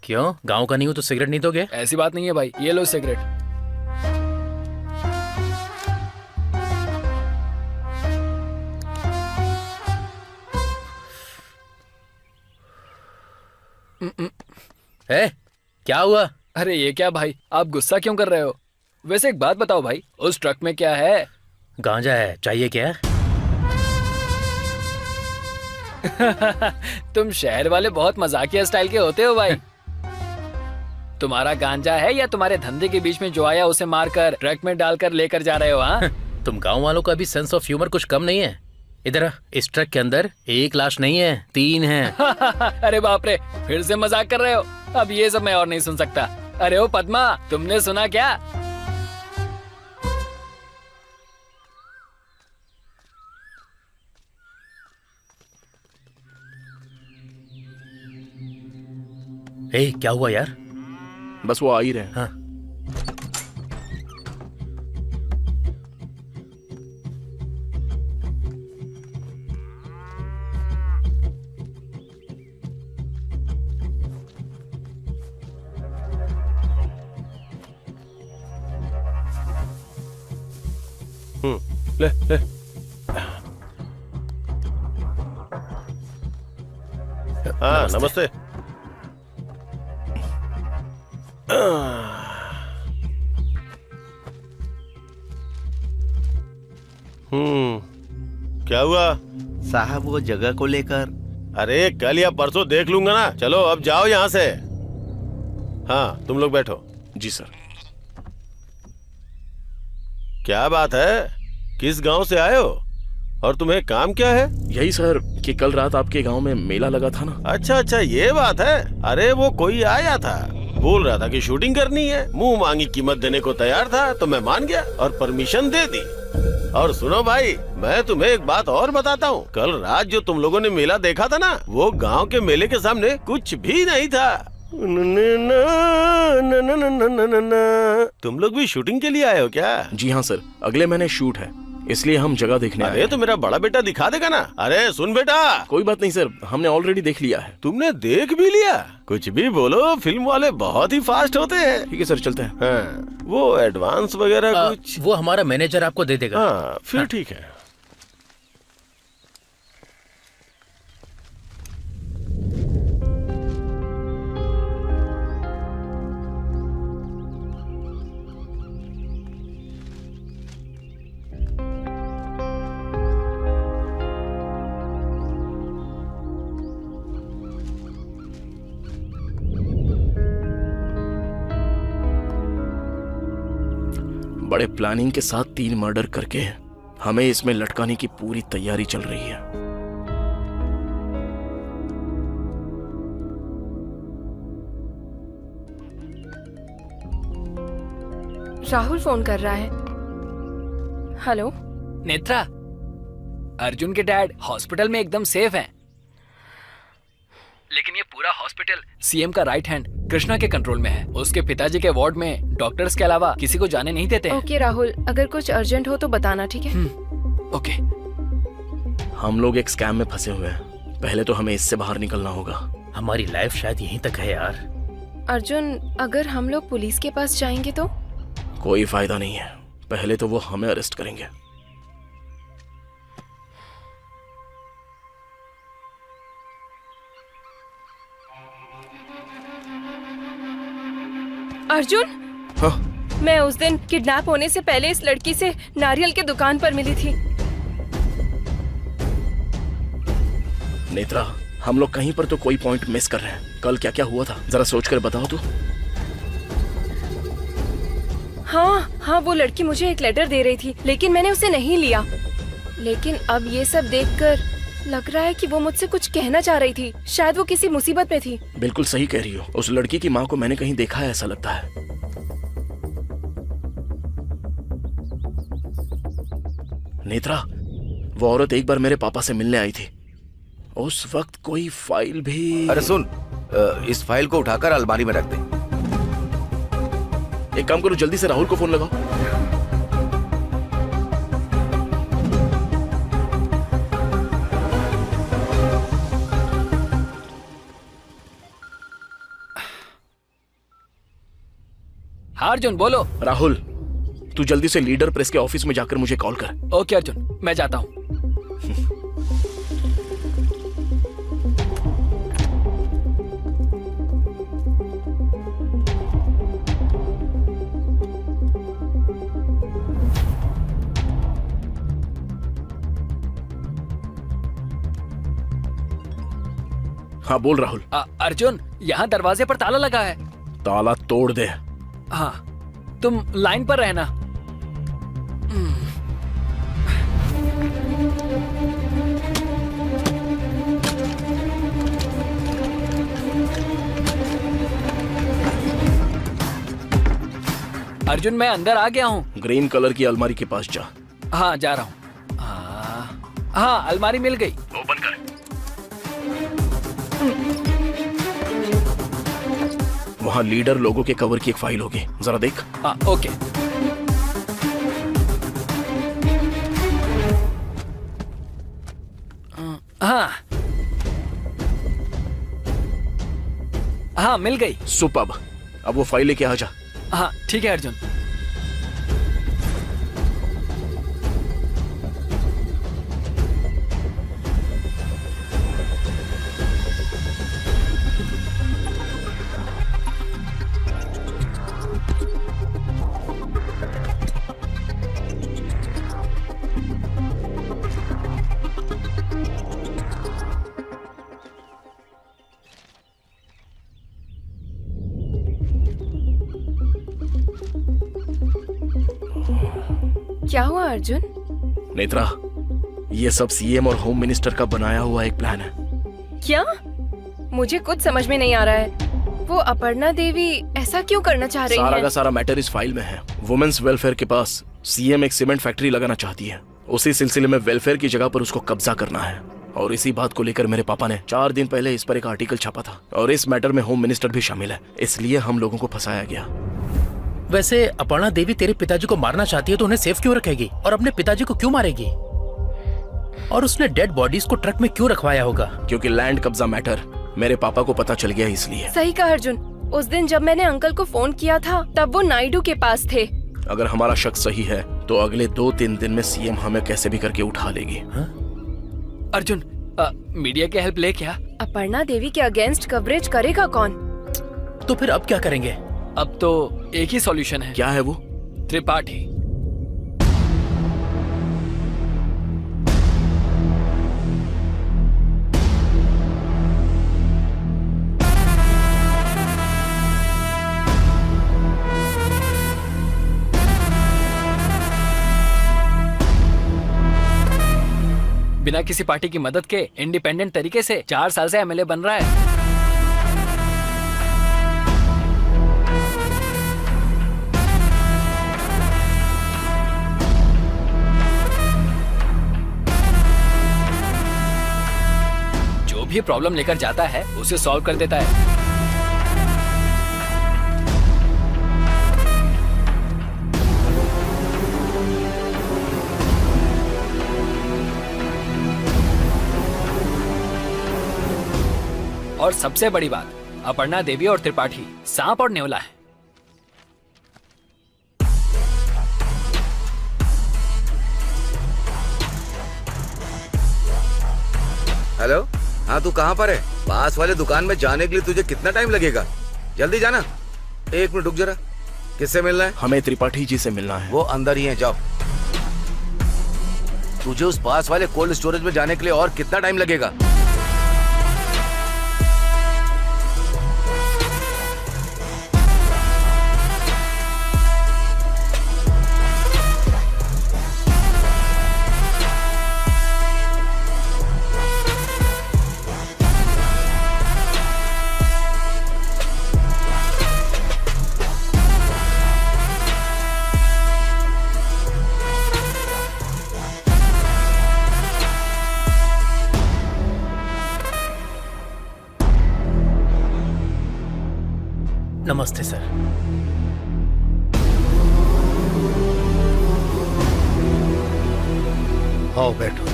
क्यों, गांव का नहीं हो तो सिगरेट नहीं दोगे? ऐसी बात नहीं है भाई, ये लो सिगरेट। है क्या हुआ? अरे ये क्या भाई, आप गुस्सा क्यों कर रहे हो? वैसे एक बात बताओ भाई, उस ट्रक में क्या है? गांजा है, चाहिए क्या? तुम शहर वाले बहुत मजाकिया स्टाइल के होते हो भाई। तुम्हारा गांजा है या तुम्हारे धंधे के बीच में जो आया उसे मारकर ट्रक में डालकर लेकर जा रहे हो? हाँ तुम गांव वालों का भी सेंस ऑफ ह्यूमर कुछ कम नहीं है। इधर इस ट्रक के अंदर एक लाश नहीं है, 3 है। अरे बाप रे, फिर से मजाक कर रहे हो? अब ये सब मैं और नहीं सुन सकता। अरे ओ पद्मा, तुमने सुना क्या? ए, क्या हुआ यार? बस वो आ ही रहे हैं। हाँ। ले ले। हाँ नमस्ते। क्या हुआ साहब? वो जगह को लेकर। अरे कल या परसों देख लूंगा ना, चलो अब जाओ यहाँ से। हाँ तुम लोग बैठो। जी सर। क्या बात है, किस गांव से आए हो और तुम्हें काम क्या है? यही सर कि कल रात आपके गांव में मेला लगा था ना। अच्छा अच्छा, ये बात है। अरे वो कोई आया था, बोल रहा था कि शूटिंग करनी है, मुंह मांगी कीमत देने को तैयार था, तो मैं मान गया और परमिशन दे दी। और सुनो भाई, मैं तुम्हें एक बात और बताता हूँ, कल रात जो तुम लोगों ने मेला देखा था ना, वो गांव के मेले के सामने कुछ भी नहीं था। तुम लोग भी शूटिंग के लिए आए हो क्या? जी हाँ सर, अगले महीने शूट है, इसलिए हम जगह देखने आए अरे हैं। तो मेरा बड़ा बेटा दिखा देगा ना। अरे सुन बेटा। कोई बात नहीं सर, हमने ऑलरेडी देख लिया है। तुमने देख भी लिया? कुछ भी बोलो, फिल्म वाले बहुत ही फास्ट होते हैं। ठीक है सर, चलते हैं। हाँ, वो एडवांस वगैरह कुछ? वो हमारा मैनेजर आपको दे देगा। हाँ फिर ठीक है। बड़े प्लानिंग के साथ 3 मर्डर करके हमें इसमें लटकाने की पूरी तैयारी चल रही है। राहुल फोन कर रहा है। हेलो नेत्रा, अर्जुन के डैड हॉस्पिटल में एकदम सेफ हैं। लेकिन ये पूरा हॉस्पिटल सीएम का राइट हैंड कृष्णा के कंट्रोल में है। उसके पिताजी के वार्ड में डॉक्टर्स के अलावा किसी को जाने नहीं देते हैं। ओके राहुल, अगर कुछ अर्जेंट हो तो बताना, ठीक है? ओके। हम लोग एक स्कैम में फंसे हुए हैं, पहले तो हमें इससे बाहर निकलना होगा। हमारी लाइफ शायद यहीं तक है यार। अर्जुन, अगर हम लोग पुलिस के पास जाएंगे तो? कोई फायदा नहीं है, पहले तो वो हमें अरेस्ट करेंगे। अर्जुन, हाँ? मैं उस दिन किडनैप होने से पहले इस लड़की से नारियल के दुकान पर मिली थी। नेत्रा, हम लोग कहीं पर तो कोई पॉइंट मिस कर रहे हैं। कल क्या क्या हुआ था जरा सोच कर बताओ तो। हाँ, वो लड़की मुझे एक लेटर दे रही थी, लेकिन मैंने उसे नहीं लिया। लेकिन अब ये सब देखकर लग रहा है कि वो मुझसे कुछ कहना चाह रही थी। शायद वो किसी मुसीबत में थी। बिल्कुल सही कह रही हो। उस लड़की की माँ को मैंने कहीं देखा है ऐसा लगता है। नेत्रा, वो औरत एक बार मेरे पापा से मिलने आई थी। उस वक्त कोई फाइल भी। अरे सुन, इस फाइल को उठाकर अलमारी में रख दे। एक काम करो, जल्दी से राहुल को फोन लगाओ। हाँ अर्जुन, बोलो। राहुल, तू जल्दी से लीडर प्रेस के ऑफिस में जाकर मुझे कॉल कर। ओके अर्जुन, मैं जाता हूँ। हाँ बोल राहुल। अर्जुन, यहाँ दरवाजे पर ताला लगा है। ताला तोड़ दे। हाँ, तुम लाइन पर रहना। अर्जुन, मैं अंदर आ गया हूँ। ग्रीन कलर की अलमारी के पास जा। हाँ, जा रहा हूँ। हाँ, अलमारी मिल गई। ओपन कर। वहाँ लीडर लोगों के कवर की एक फाइल होगी, जरा देख। हाँ, ओके। हाँ हाँ, मिल गई। सुपर्ब। अब वो फाइल लेके आ जा। हाँ ठीक है अर्जुन। क्या हुआ अर्जुन? नेत्रा, ये सब सीएम और होम मिनिस्टर का बनाया हुआ एक प्लान है। क्या? मुझे कुछ समझ में नहीं आ रहा है। वो अपर्णा देवी ऐसा क्यों करना चाह रही सारा है? का सारा मैटर इस फाइल में है। वुमेन्स वेलफेयर के पास सीएम एक सीमेंट फैक्ट्री लगाना चाहती है। उसी सिलसिले में वेलफेयर की जगह पर उसको कब्जा करना है। और इसी बात को लेकर मेरे पापा ने 4 दिन पहले इस पर एक आर्टिकल छापा था। और इस मैटर में होम मिनिस्टर भी शामिल है, इसलिए हम लोगों को फंसाया गया। वैसे अपर्णा देवी तेरे पिताजी को मारना चाहती है तो उन्हें सेफ क्यों रखेगी, और अपने पिताजी को क्यों मारेगी? और उसने डेड बॉडीज को ट्रक में क्यों रखवाया होगा? क्योंकि लैंड कब्जा मैटर मेरे पापा को पता चल गया, इसलिए। सही कहा अर्जुन। उस दिन जब मैंने अंकल को फोन किया था तब वो नायडू के पास थे। अगर हमारा शक सही है तो अगले 2-3 दिन में सीएम हमें कैसे भी करके उठा लेगी। अर्जुन, मीडिया की हेल्प ले क्या? अपर्णा देवी के अगेंस्ट कवरेज करेगा कौन? तो फिर अब क्या करेंगे? अब तो एक ही सॉल्यूशन है। क्या है वो? त्रिपाठी। बिना किसी पार्टी की मदद के इंडिपेंडेंट तरीके से 4 साल से एमएलए बन रहा है। जो भी प्रॉब्लम लेकर जाता है उसे सॉल्व कर देता है। और सबसे बड़ी बात, अपर्णा देवी और त्रिपाठी सांप और नेवला है। हेलो, हाँ तू कहाँ पर है? पास वाले दुकान में जाने के लिए तुझे कितना टाइम लगेगा? जल्दी जाना। 1 मिनट रुक जरा। किससे मिलना है? हमें त्रिपाठी जी से मिलना है। वो अंदर ही है, जाओ। तुझे उस पास वाले कोल्ड स्टोरेज में जाने के लिए और कितना टाइम लगेगा? नमस्ते सर। आओ बैठो।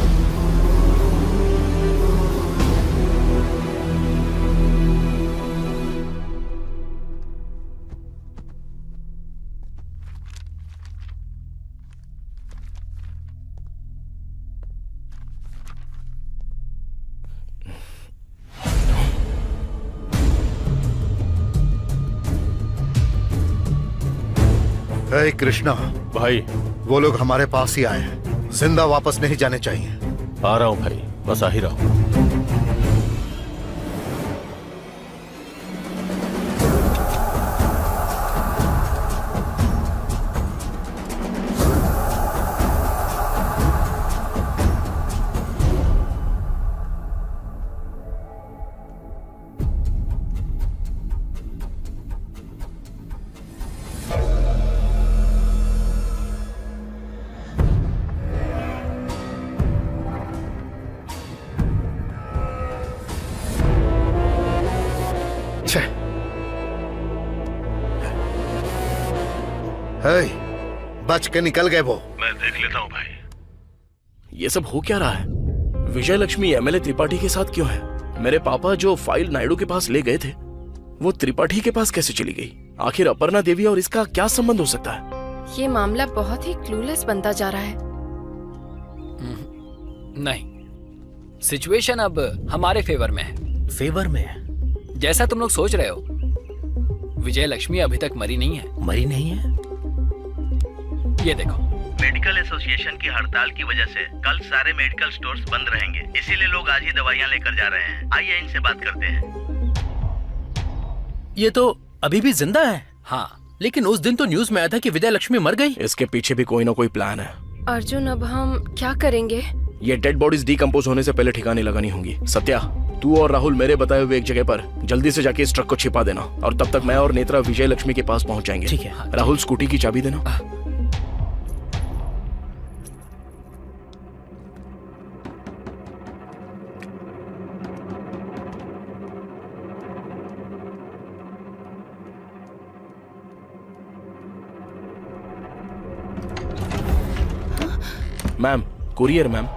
हे कृष्णा भाई, वो लोग हमारे पास ही आए हैं, जिंदा वापस नहीं जाने चाहिए। आ रहा हूँ भाई, बस आ ही रहा हूँ। हे, बच के निकल गए वो। मैं देख लेता हूँ भाई। ये सब हो क्या रहा है? विजय लक्ष्मी एमएलए त्रिपाठी के साथ क्यों है? मेरे पापा जो फाइल नायडू के पास ले गए थे, वो त्रिपाठी के पास कैसे चली गई? आखिर अपर्णा देवी और इसका क्या संबंध हो सकता है? ये मामला बहुत ही क्लूलेस बनता जा रहा है। नहीं, सिचुएशन अब हमारे फेवर में है। फेवर में है? जैसा तुम लोग सोच रहे हो, विजय लक्ष्मी अभी तक मरी नहीं है। मरी नहीं है? ये देखो, मेडिकल एसोसिएशन की हड़ताल की वजह से कल सारे मेडिकल स्टोर्स बंद रहेंगे, इसीलिए लोग आज ही दवाइयाँ लेकर जा रहे हैं। आइए इनसे बात करते हैं। ये तो अभी भी जिंदा है। हाँ, लेकिन उस दिन तो न्यूज में आया था कि विजय लक्ष्मी मर गई। इसके पीछे भी कोई ना कोई प्लान है। अर्जुन, अब हम क्या करेंगे? ये डेड बॉडीज डिकम्पोज होने से पहले ठिकाने लगानी होंगी। सत्या, तू और राहुल मेरे बताए हुए एक जगह पर जल्दी से जाके इस ट्रक को छिपा देना, और तब तक मैं और नेत्रा विजय लक्ष्मी के पास पहुंच जाएंगे। ठीक है। राहुल, स्कूटी की चाबी देना। Ma'am, courier ma'am.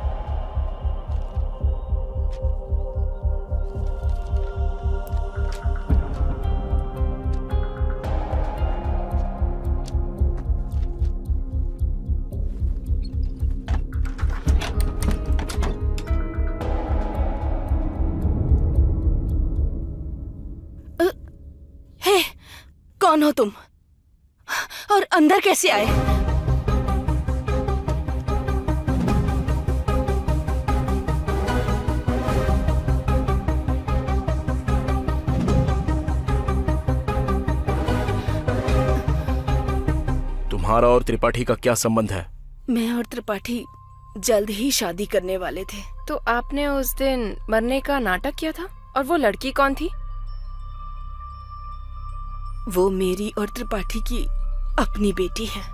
हे, कौन हो तुम? और अंदर कैसे आए? तुम्हारा और त्रिपाठी का क्या संबंध है? मैं और त्रिपाठी जल्द ही शादी करने वाले थे। तो आपने उस दिन मरने का नाटक किया था? और वो लड़की कौन थी? वो मेरी और त्रिपाठी की अपनी बेटी है।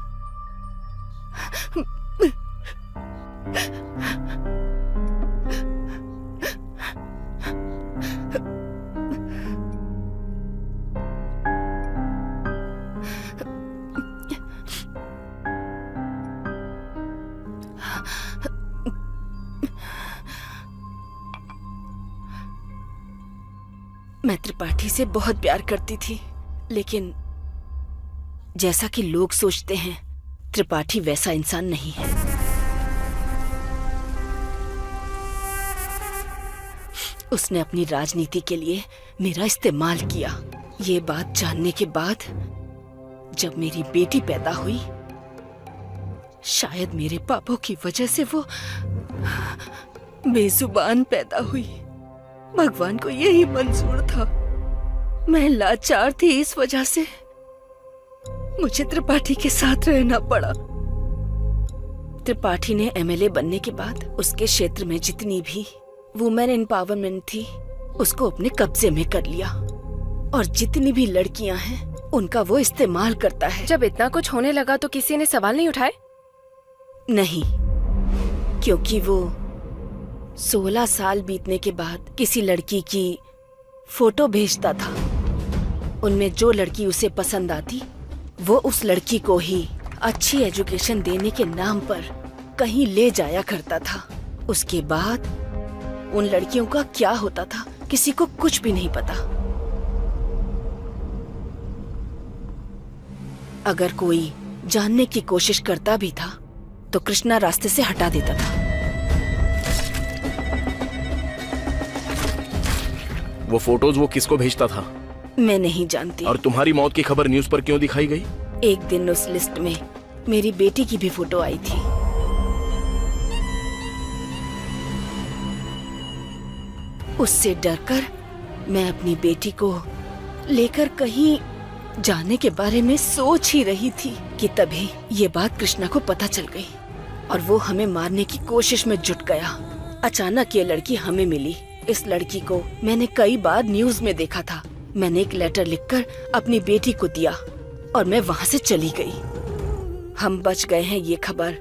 मैं त्रिपाठी से बहुत प्यार करती थी, लेकिन जैसा कि लोग सोचते हैं, त्रिपाठी वैसा इंसान नहीं है। उसने अपनी राजनीति के लिए मेरा इस्तेमाल किया। ये बात जानने के बाद जब मेरी बेटी पैदा हुई, शायद मेरे पापों की वजह से वो बेजुबान पैदा हुई। भगवान को यही मंजूर था। मैं लाचार थी, इस वजह से मुझे त्रिपाठी के साथ रहना पड़ा। त्रिपाठी ने एमएलए बनने के बाद उसके क्षेत्र में जितनी भी वुमेन एम्पावरमेंट थी, उसको अपने कब्जे में कर लिया, और जितनी भी लड़कियां हैं उनका वो इस्तेमाल करता है। जब इतना कुछ होने लगा तो किसी ने सवाल नहीं उठाए? नहीं, क्योंकि वो 16 साल बीतने के बाद किसी लड़की की फोटो भेजता था। उनमें जो लड़की उसे पसंद आती, वो उस लड़की को ही अच्छी एजुकेशन देने के नाम पर कहीं ले जाया करता था। उसके बाद उन लड़कियों का क्या होता था, किसी को कुछ भी नहीं पता। अगर कोई जानने की कोशिश करता भी था तो कृष्णा रास्ते से हटा देता था। वो फोटोज वो किसको भेजता था? मैं नहीं जानती। और तुम्हारी मौत की खबर न्यूज पर क्यों दिखाई गई? एक दिन उस लिस्ट में मेरी बेटी की भी फोटो आई थी। उससे डरकर मैं अपनी बेटी को लेकर कहीं जाने के बारे में सोच ही रही थी कि तभी ये बात कृष्णा को पता चल गई और वो हमें मारने की कोशिश में जुट गया। अचानक ये लड़की हमें मिली। इस लड़की को मैंने कई बार न्यूज में देखा था। मैंने एक लेटर लिखकर अपनी बेटी को दिया और मैं वहाँ से चली गई। हम बच गए हैं ये खबर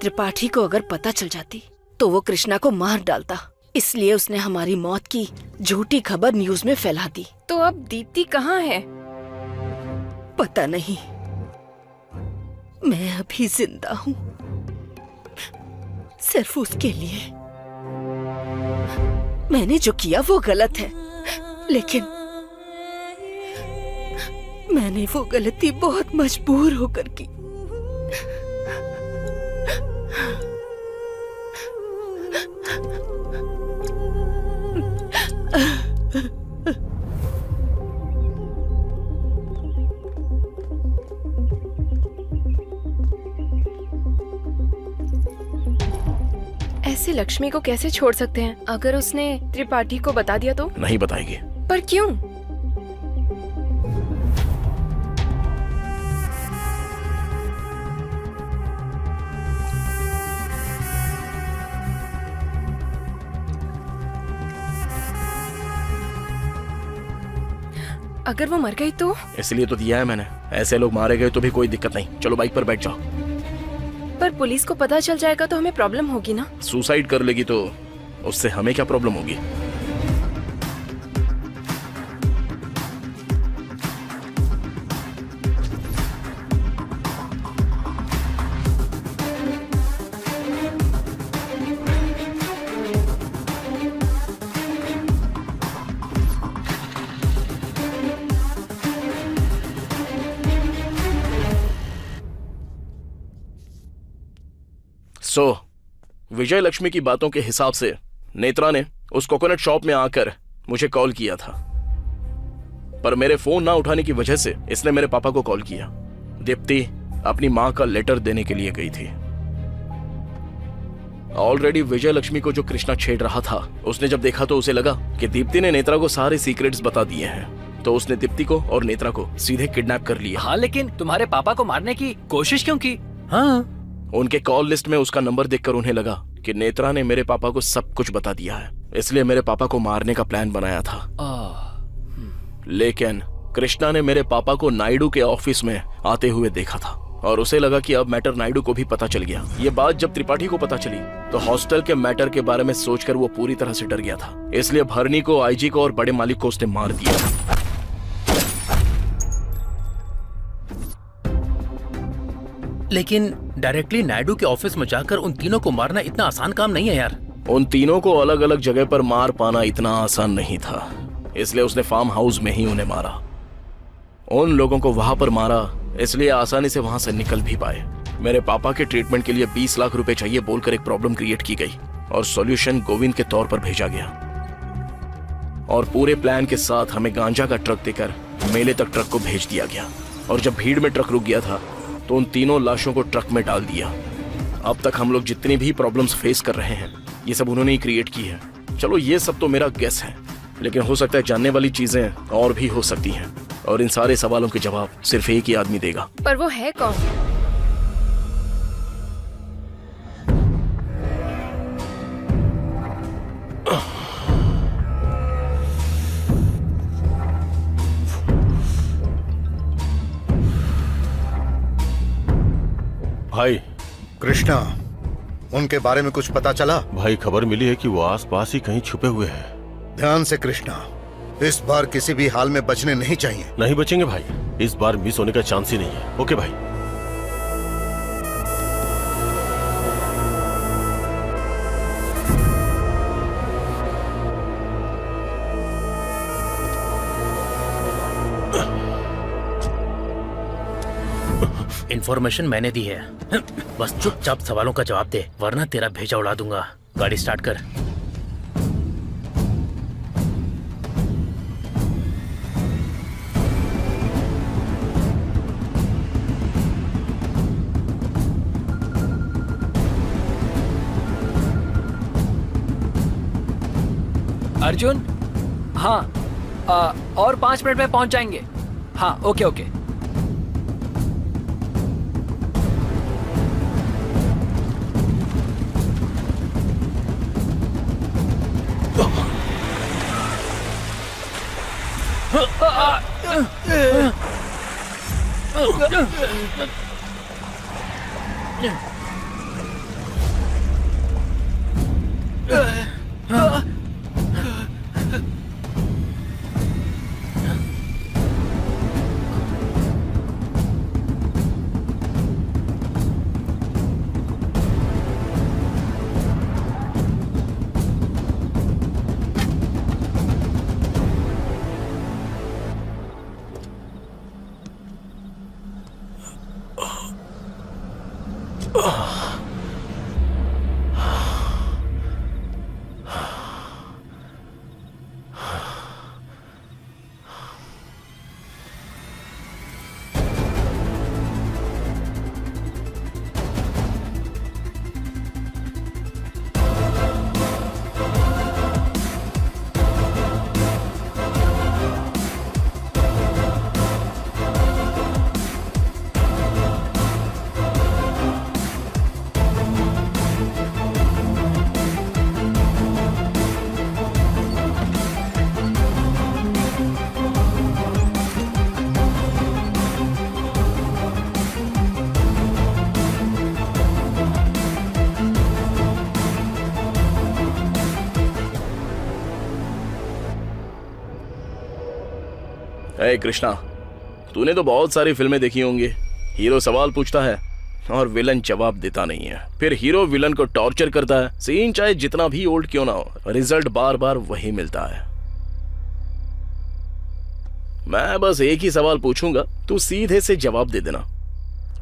त्रिपाठी को अगर पता चल जाती तो वो कृष्णा को मार डालता। इसलिए उसने हमारी मौत की झूठी खबर न्यूज में फैला दी। तो अब दीप्ति कहाँ है? पता नहीं। मैं अभी जिंदा हूँ सिर्फ उसके लिए। मैंने जो किया वो गलत है, लेकिन मैंने वो गलती बहुत मजबूर होकर की। ऐसे लक्ष्मी को कैसे छोड़ सकते हैं? अगर उसने त्रिपाठी को बता दिया तो? नहीं बताएगी। पर क्यों? अगर वो मर गई तो? इसलिए तो दिया है मैंने। ऐसे लोग मारे गए तो भी कोई दिक्कत नहीं। चलो बाइक पर बैठ जाओ। पर पुलिस को पता चल जाएगा तो हमें प्रॉब्लम होगी ना? सुसाइड कर लेगी तो उससे हमें क्या प्रॉब्लम होगी? विजय लक्ष्मी की बातों के हिसाब से नेत्रा ने उस कोकोनट शॉप में आकर मुझे कॉल किया था, पर मेरे फोन ना उठाने की वजह से इसने मेरे पापा को कॉल किया। दीप्ति अपनी मां का लेटर देने के लिए गई थी। ऑलरेडी विजय लक्ष्मी को जो कृष्णा छेड़ रहा था, उसने जब देखा तो उसे लगा कि दीप्ति ने नेत्रा को सारे सीक्रेट्स बता दिए हैं, तो उसने दीप्ति को और नेत्रा को सीधे किडनैप कर लिया। हाँ, लेकिन तुम्हारे पापा को मारने की कोशिश क्यों की? हाँ, उनके कॉल लिस्ट में उसका नंबर देखकर उन्हें लगा कि नेत्रा ने मेरे पापा को सब कुछ बता दिया है, इसलिए मेरे पापा को मारने का प्लान बनाया था। लेकिन कृष्णा ने मेरे पापा को नायडू के ऑफिस में आते हुए देखा था और उसे लगा कि अब मैटर नायडू को भी पता चल गया। ये बात जब त्रिपाठी को पता चली तो हॉस्टल के मैटर के बारे में सोचकर वो पूरी तरह से डर गया था, इसलिए भरनी को, आईजी को और बड़े मालिक को उसने मार दिया। लेकिन डायरेक्टली नायडू के ऑफिस में जाकर उन तीनों को मारना इतना आसान काम नहीं है यार। उन तीनों को अलग अलग जगह पर मार पाना इतना आसान नहीं था, इसलिए उसने फार्म हाउस में ही उन्हें मारा। उन लोगों को वहां पर मारा इसलिए आसानी से वहां से निकल भी पाए। मेरे पापा के ट्रीटमेंट के लिए 20 लाख रुपए चाहिए बोलकर एक प्रॉब्लम क्रिएट की गई और सॉल्यूशन गोविंद के तौर पर भेजा गया। और पूरे प्लान के साथ हमें गांजा का ट्रक देकर मेले तक ट्रक को भेज दिया गया। और जब भीड़ में ट्रक रुक गया था तो उन तीनों लाशों को ट्रक में डाल दिया। अब तक हम लोग जितनी भी प्रॉब्लम्स फेस कर रहे हैं ये सब उन्होंने ही क्रिएट की है। चलो ये सब तो मेरा गेस है, लेकिन हो सकता है जानने वाली चीजें और भी हो सकती हैं और इन सारे सवालों के जवाब सिर्फ एक ही आदमी देगा। पर वो है कौन? भाई कृष्णा, उनके बारे में कुछ पता चला? भाई खबर मिली है कि वो आसपास ही कहीं छुपे हुए हैं। ध्यान से कृष्णा, इस बार किसी भी हाल में बचने नहीं चाहिए। नहीं बचेंगे भाई, इस बार मिस होने का चांस ही नहीं है। ओके भाई। इन्फॉर्मेशन मैंने दी है, बस चुपचाप सवालों का जवाब दे वरना तेरा भेजा उड़ा दूंगा। गाड़ी स्टार्ट कर। अर्जुन, हाँ और 5 मिनट में पहुंच जाएंगे। हाँ ओके ओके। ए कृष्णा, तूने तो बहुत सारी फिल्में देखी होंगी। हीरो सवाल पूछता है और विलन जवाब देता नहीं है, फिर हीरो विलन को टॉर्चर करता है। सीन चाहे जितना भी ओल्ड क्यों ना हो, रिजल्ट बार बार वही मिलता है। मैं बस एक ही सवाल पूछूंगा, तू सीधे से जवाब दे देना।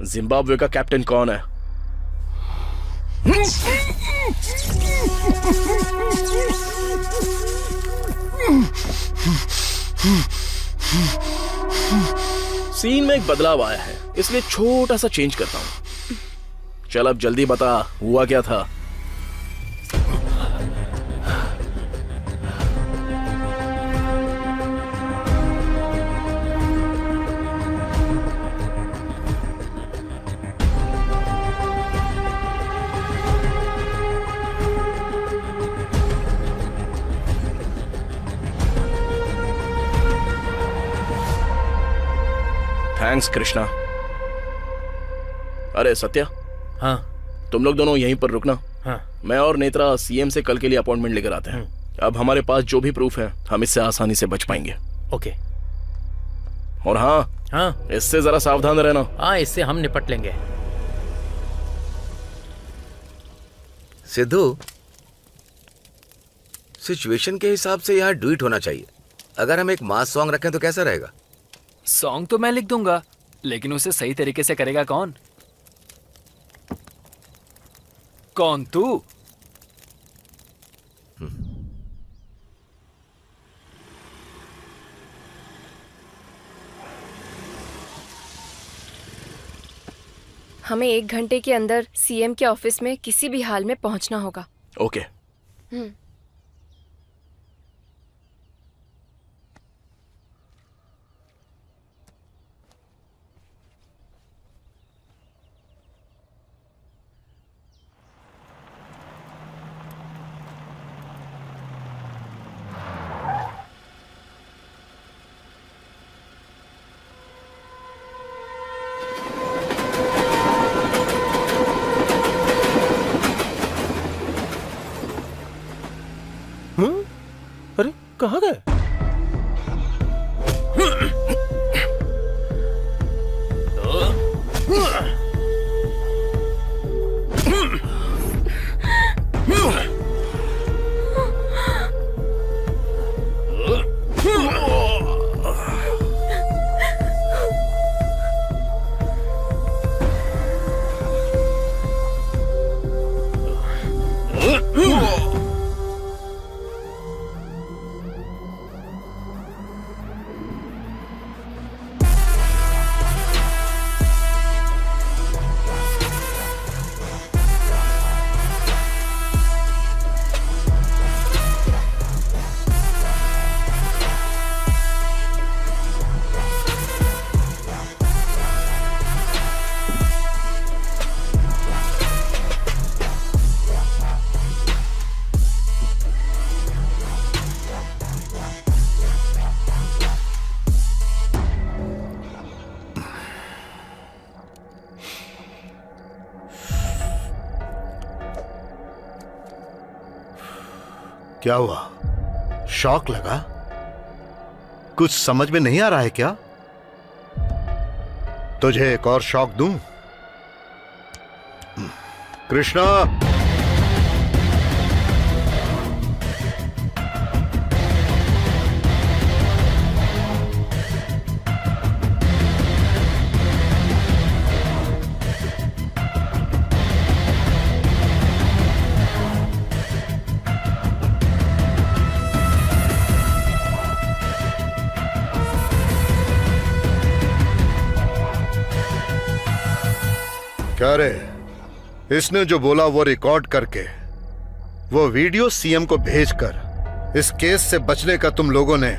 जिम्बाब्वे का कैप्टन कौन है? सीन में एक बदलाव आया है, इसलिए छोटा सा चेंज करता हूं। चल अब जल्दी बता, हुआ क्या था? थैंक्स कृष्णा। अरे सत्या, हाँ तुम लोग दोनों यहीं पर रुकना। हाँ मैं और नेत्रा सीएम से कल के लिए अपॉइंटमेंट लेकर आते हैं। अब हमारे पास जो भी प्रूफ है हम इससे आसानी से बच पाएंगे। ओके। और हाँ हाँ इससे जरा सावधान रहना। हाँ इससे हम निपट लेंगे। सिद्धू, सिचुएशन के हिसाब से यहाँ डू इट होना चाहिए। अगर हम एक मास सॉन्ग रखें तो कैसा रहेगा? सॉन्ग तो मैं लिख दूंगा, लेकिन उसे सही तरीके से करेगा कौन? कौन, तू? हमें 1 घंटे के अंदर सीएम के ऑफिस में किसी भी हाल में पहुंचना होगा। ओके। अरे कहाँ गए? क्या हुआ? शॉक लगा? कुछ समझ में नहीं आ रहा है क्या? तुझे एक और शॉक दूं? कृष्णा, क्या रे? इसने जो बोला वो रिकॉर्ड करके वो वीडियो सीएम को भेजकर इस केस से बचने का तुम लोगों ने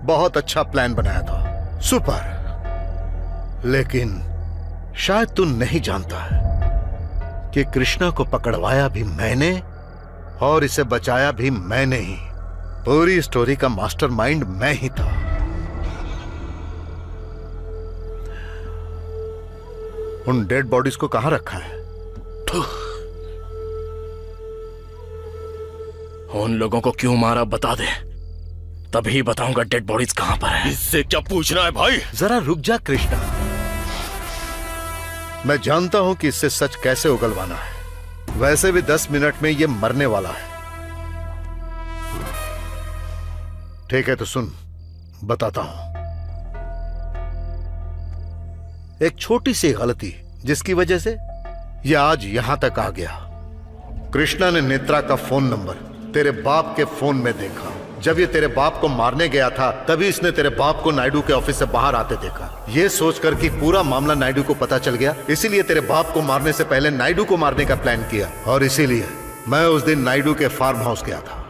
बहुत अच्छा प्लान बनाया था। सुपर। लेकिन शायद तू नहीं जानता है कि कृष्णा को पकड़वाया भी मैंने और इसे बचाया भी मैंने ही। पूरी स्टोरी का मास्टरमाइंड मैं ही था। उन डेड बॉडीज को कहां रखा है? उन लोगों को क्यों मारा बता दे, तभी बताऊंगा डेड बॉडीज कहां पर है। इससे क्या पूछना है भाई? जरा रुक जा कृष्णा, मैं जानता हूं कि इससे सच कैसे उगलवाना है। वैसे भी 10 मिनट में ये मरने वाला है। ठीक है तो सुन, बताता हूं। एक छोटी सी गलती जिसकी वजह से यह आज यहां तक आ गया। कृष्णा ने नेत्रा का फोन नंबर तेरे बाप के फोन में देखा। जब ये तेरे बाप को मारने गया था तभी इसने तेरे बाप को नायडू के ऑफिस से बाहर आते देखा। ये सोचकर कि पूरा मामला नायडू को पता चल गया, इसीलिए तेरे बाप को मारने से पहले नायडू को मारने का प्लान किया। और इसीलिए मैं उस दिन नायडू के फार्म हाउस गया था।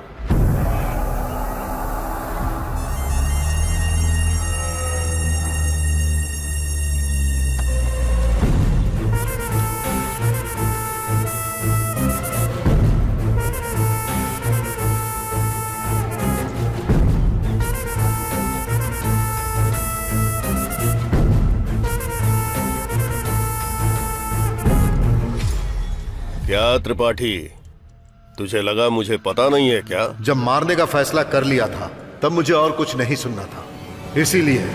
क्या त्रिपाठी, तुझे लगा मुझे पता नहीं है क्या? जब मारने का फैसला कर लिया था तब मुझे और कुछ नहीं सुनना था, इसीलिए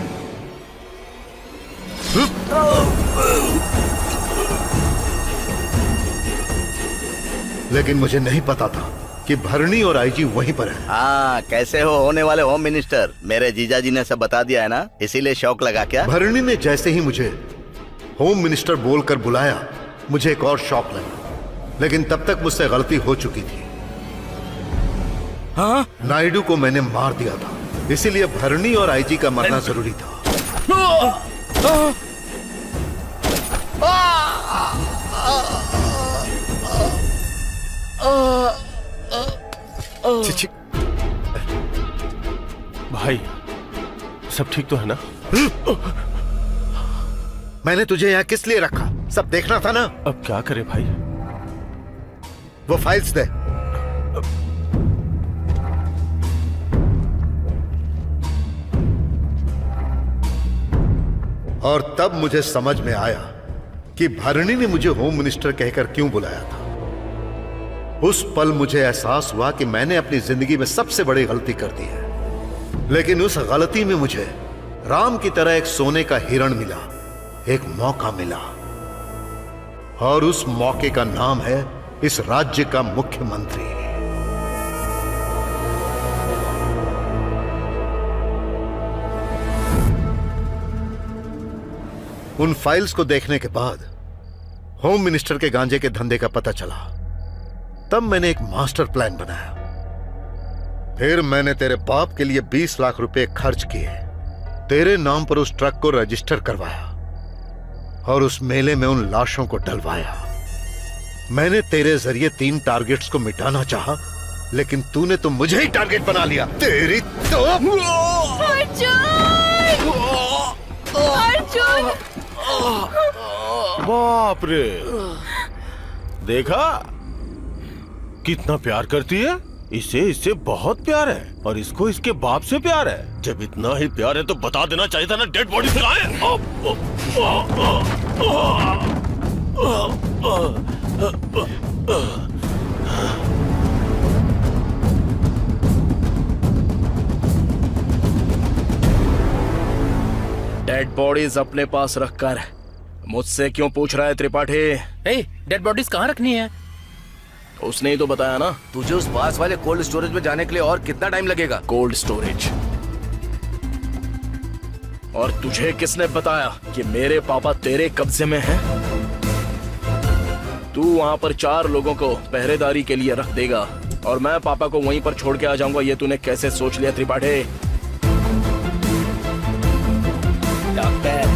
लेकिन मुझे नहीं पता था कि भरणी और आईजी वहीं पर है। हाँ, कैसे हो होने वाले होम मिनिस्टर? मेरे जीजा जी ने सब बता दिया है ना, इसीलिए शौक लगा क्या? भरणी ने जैसे ही मुझे होम मिनिस्टर बोलकर बुलाया, मुझे एक और शौक लगा, लेकिन तब तक मुझसे गलती हो चुकी थी। हाँ? नायडू को मैंने मार दिया था, इसीलिए भरणी और आईजी का मरना जरूरी था। छी। भाई सब ठीक तो है ना? मैंने तुझे यहाँ किस लिए रखा? सब देखना था ना। अब क्या करे भाई? वो फाइल्स दे। और तब मुझे समझ में आया कि भरणी ने मुझे होम मिनिस्टर कहकर क्यों बुलाया था। उस पल मुझे एहसास हुआ कि मैंने अपनी जिंदगी में सबसे बड़ी गलती कर दी है, लेकिन उस गलती में मुझे राम की तरह एक सोने का हिरण मिला, एक मौका मिला, और उस मौके का नाम है इस राज्य का मुख्यमंत्री। उन फाइल्स को देखने के बाद होम मिनिस्टर के गांजे के धंधे का पता चला। तब मैंने एक मास्टर प्लान बनाया। फिर मैंने तेरे बाप के लिए 20 लाख रुपए खर्च किए, तेरे नाम पर उस ट्रक को रजिस्टर करवाया और उस मेले में उन लाशों को डलवाया। मैंने तेरे जरिए 3 टारगेट्स को मिटाना चाहा, लेकिन तूने तो मुझे ही टारगेट बना लिया। तेरी तो अर्जुन! बाप रे, देखा कितना प्यार करती है। इससे बहुत प्यार है, और इसको इसके बाप से प्यार है। जब इतना ही प्यार है तो बता देना चाहिए था ना डेड बॉडी से आए। डेड बॉडीज अपने पास रखकर मुझसे क्यों पूछ रहा है त्रिपाठी? डेड बॉडीज कहाँ रखनी है? उसने ही तो बताया ना। तुझे उस पास वाले कोल्ड स्टोरेज में जाने के लिए और कितना टाइम लगेगा? Cold storage? और तुझे किसने बताया कि मेरे पापा तेरे कब्जे में हैं? तू वहां पर 4 लोगों को पहरेदारी के लिए रख देगा और मैं पापा को वहीं पर छोड़ के आ जाऊंगा। ये तूने कैसे सोच लिया त्रिपाठी? डॉक्टर,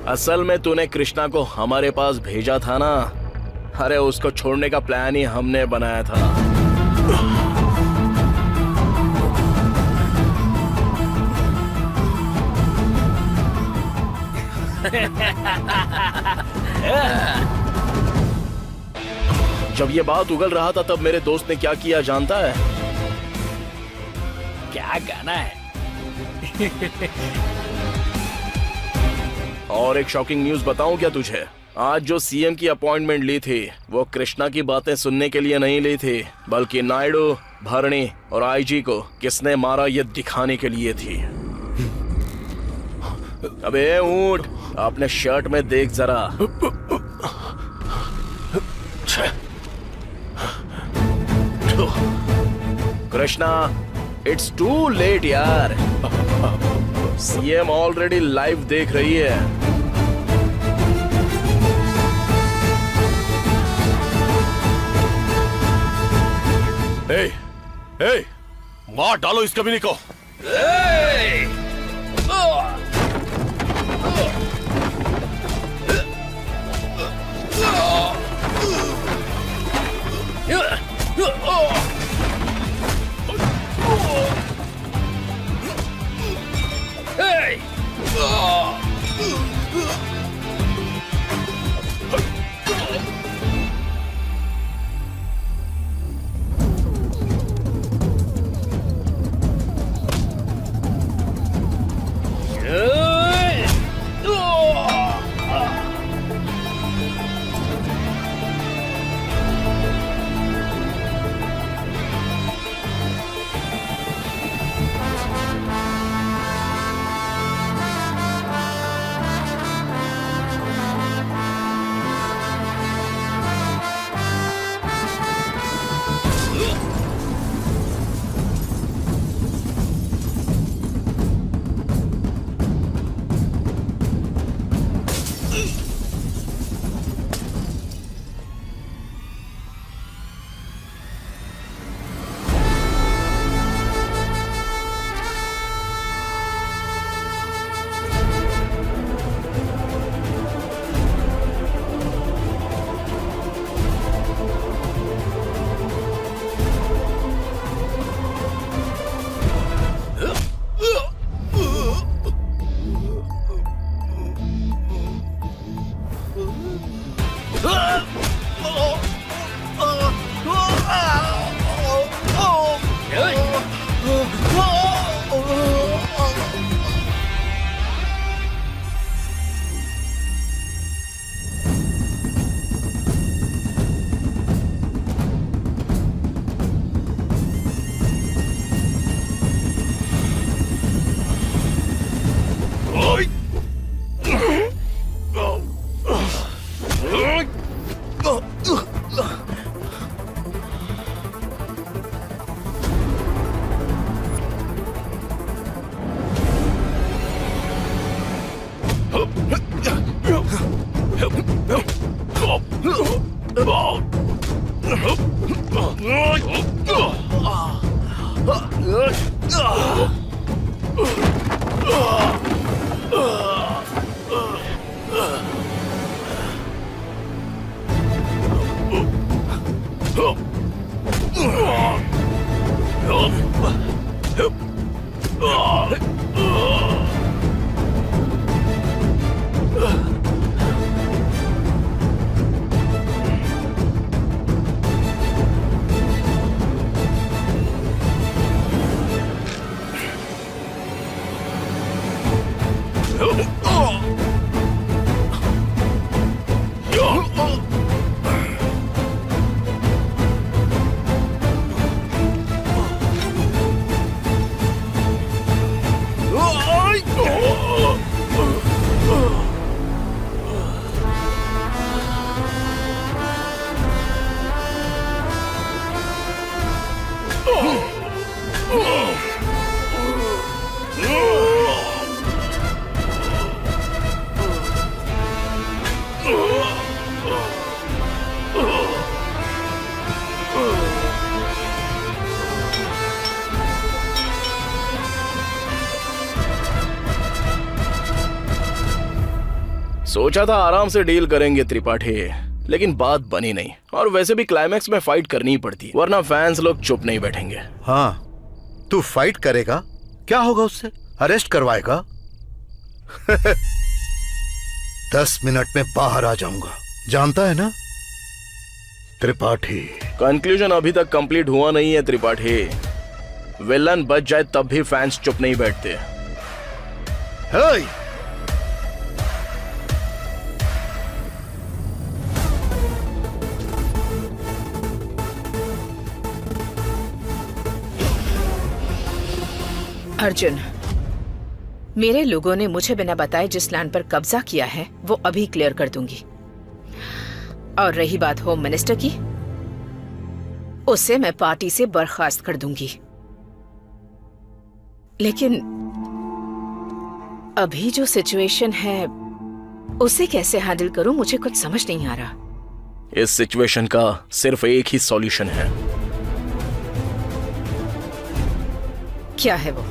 असल में तूने कृष्णा को हमारे पास भेजा था ना। अरे उसको छोड़ने का प्लान ही हमने बनाया था। जब ये बात उगल रहा था तब मेरे दोस्त ने क्या किया जानता है? क्या गाना है? और एक शॉकिंग न्यूज बताऊं क्या तुझे? आज जो सीएम की अपॉइंटमेंट ली थी वो कृष्णा की बातें सुनने के लिए नहीं ली थी, बल्कि नायडू, भरणी और आईजी को किसने मारा ये दिखाने के लिए थी। अबे ऊंट, अपने शर्ट में देख जरा। कृष्णा, इट्स टू लेट यार। सीएम ऑलरेडी लाइव देख रही है। मार डालो इस कमीने को। सोचा था आराम से डील करेंगे त्रिपाठी, लेकिन बात बनी नहीं। और वैसे भी क्लाइमैक्स में फाइट करनी ही पड़ती है, वरना फैंस लोग चुप नहीं बैठेंगे। हाँ, तू फाइट करेगा, क्या होगा उससे? अरेस्ट करवाएगा? 10 मिनट में बाहर आ जाऊंगा, जानता है ना त्रिपाठी। कंक्लूजन अभी तक कंप्लीट हुआ नहीं है त्रिपाठी। विलन बच जाए तब भी फैंस चुप नहीं बैठते। हे! अर्जुन, मेरे लोगों ने मुझे बिना बताए जिस लैंड पर कब्जा किया है वो अभी क्लियर कर दूंगी। और रही बात होम मिनिस्टर की, उसे मैं पार्टी से बर्खास्त कर दूंगी। लेकिन अभी जो सिचुएशन है उसे कैसे हैंडल करूं, मुझे कुछ समझ नहीं आ रहा। इस सिचुएशन का सिर्फ एक ही सॉल्यूशन है। क्या है वो?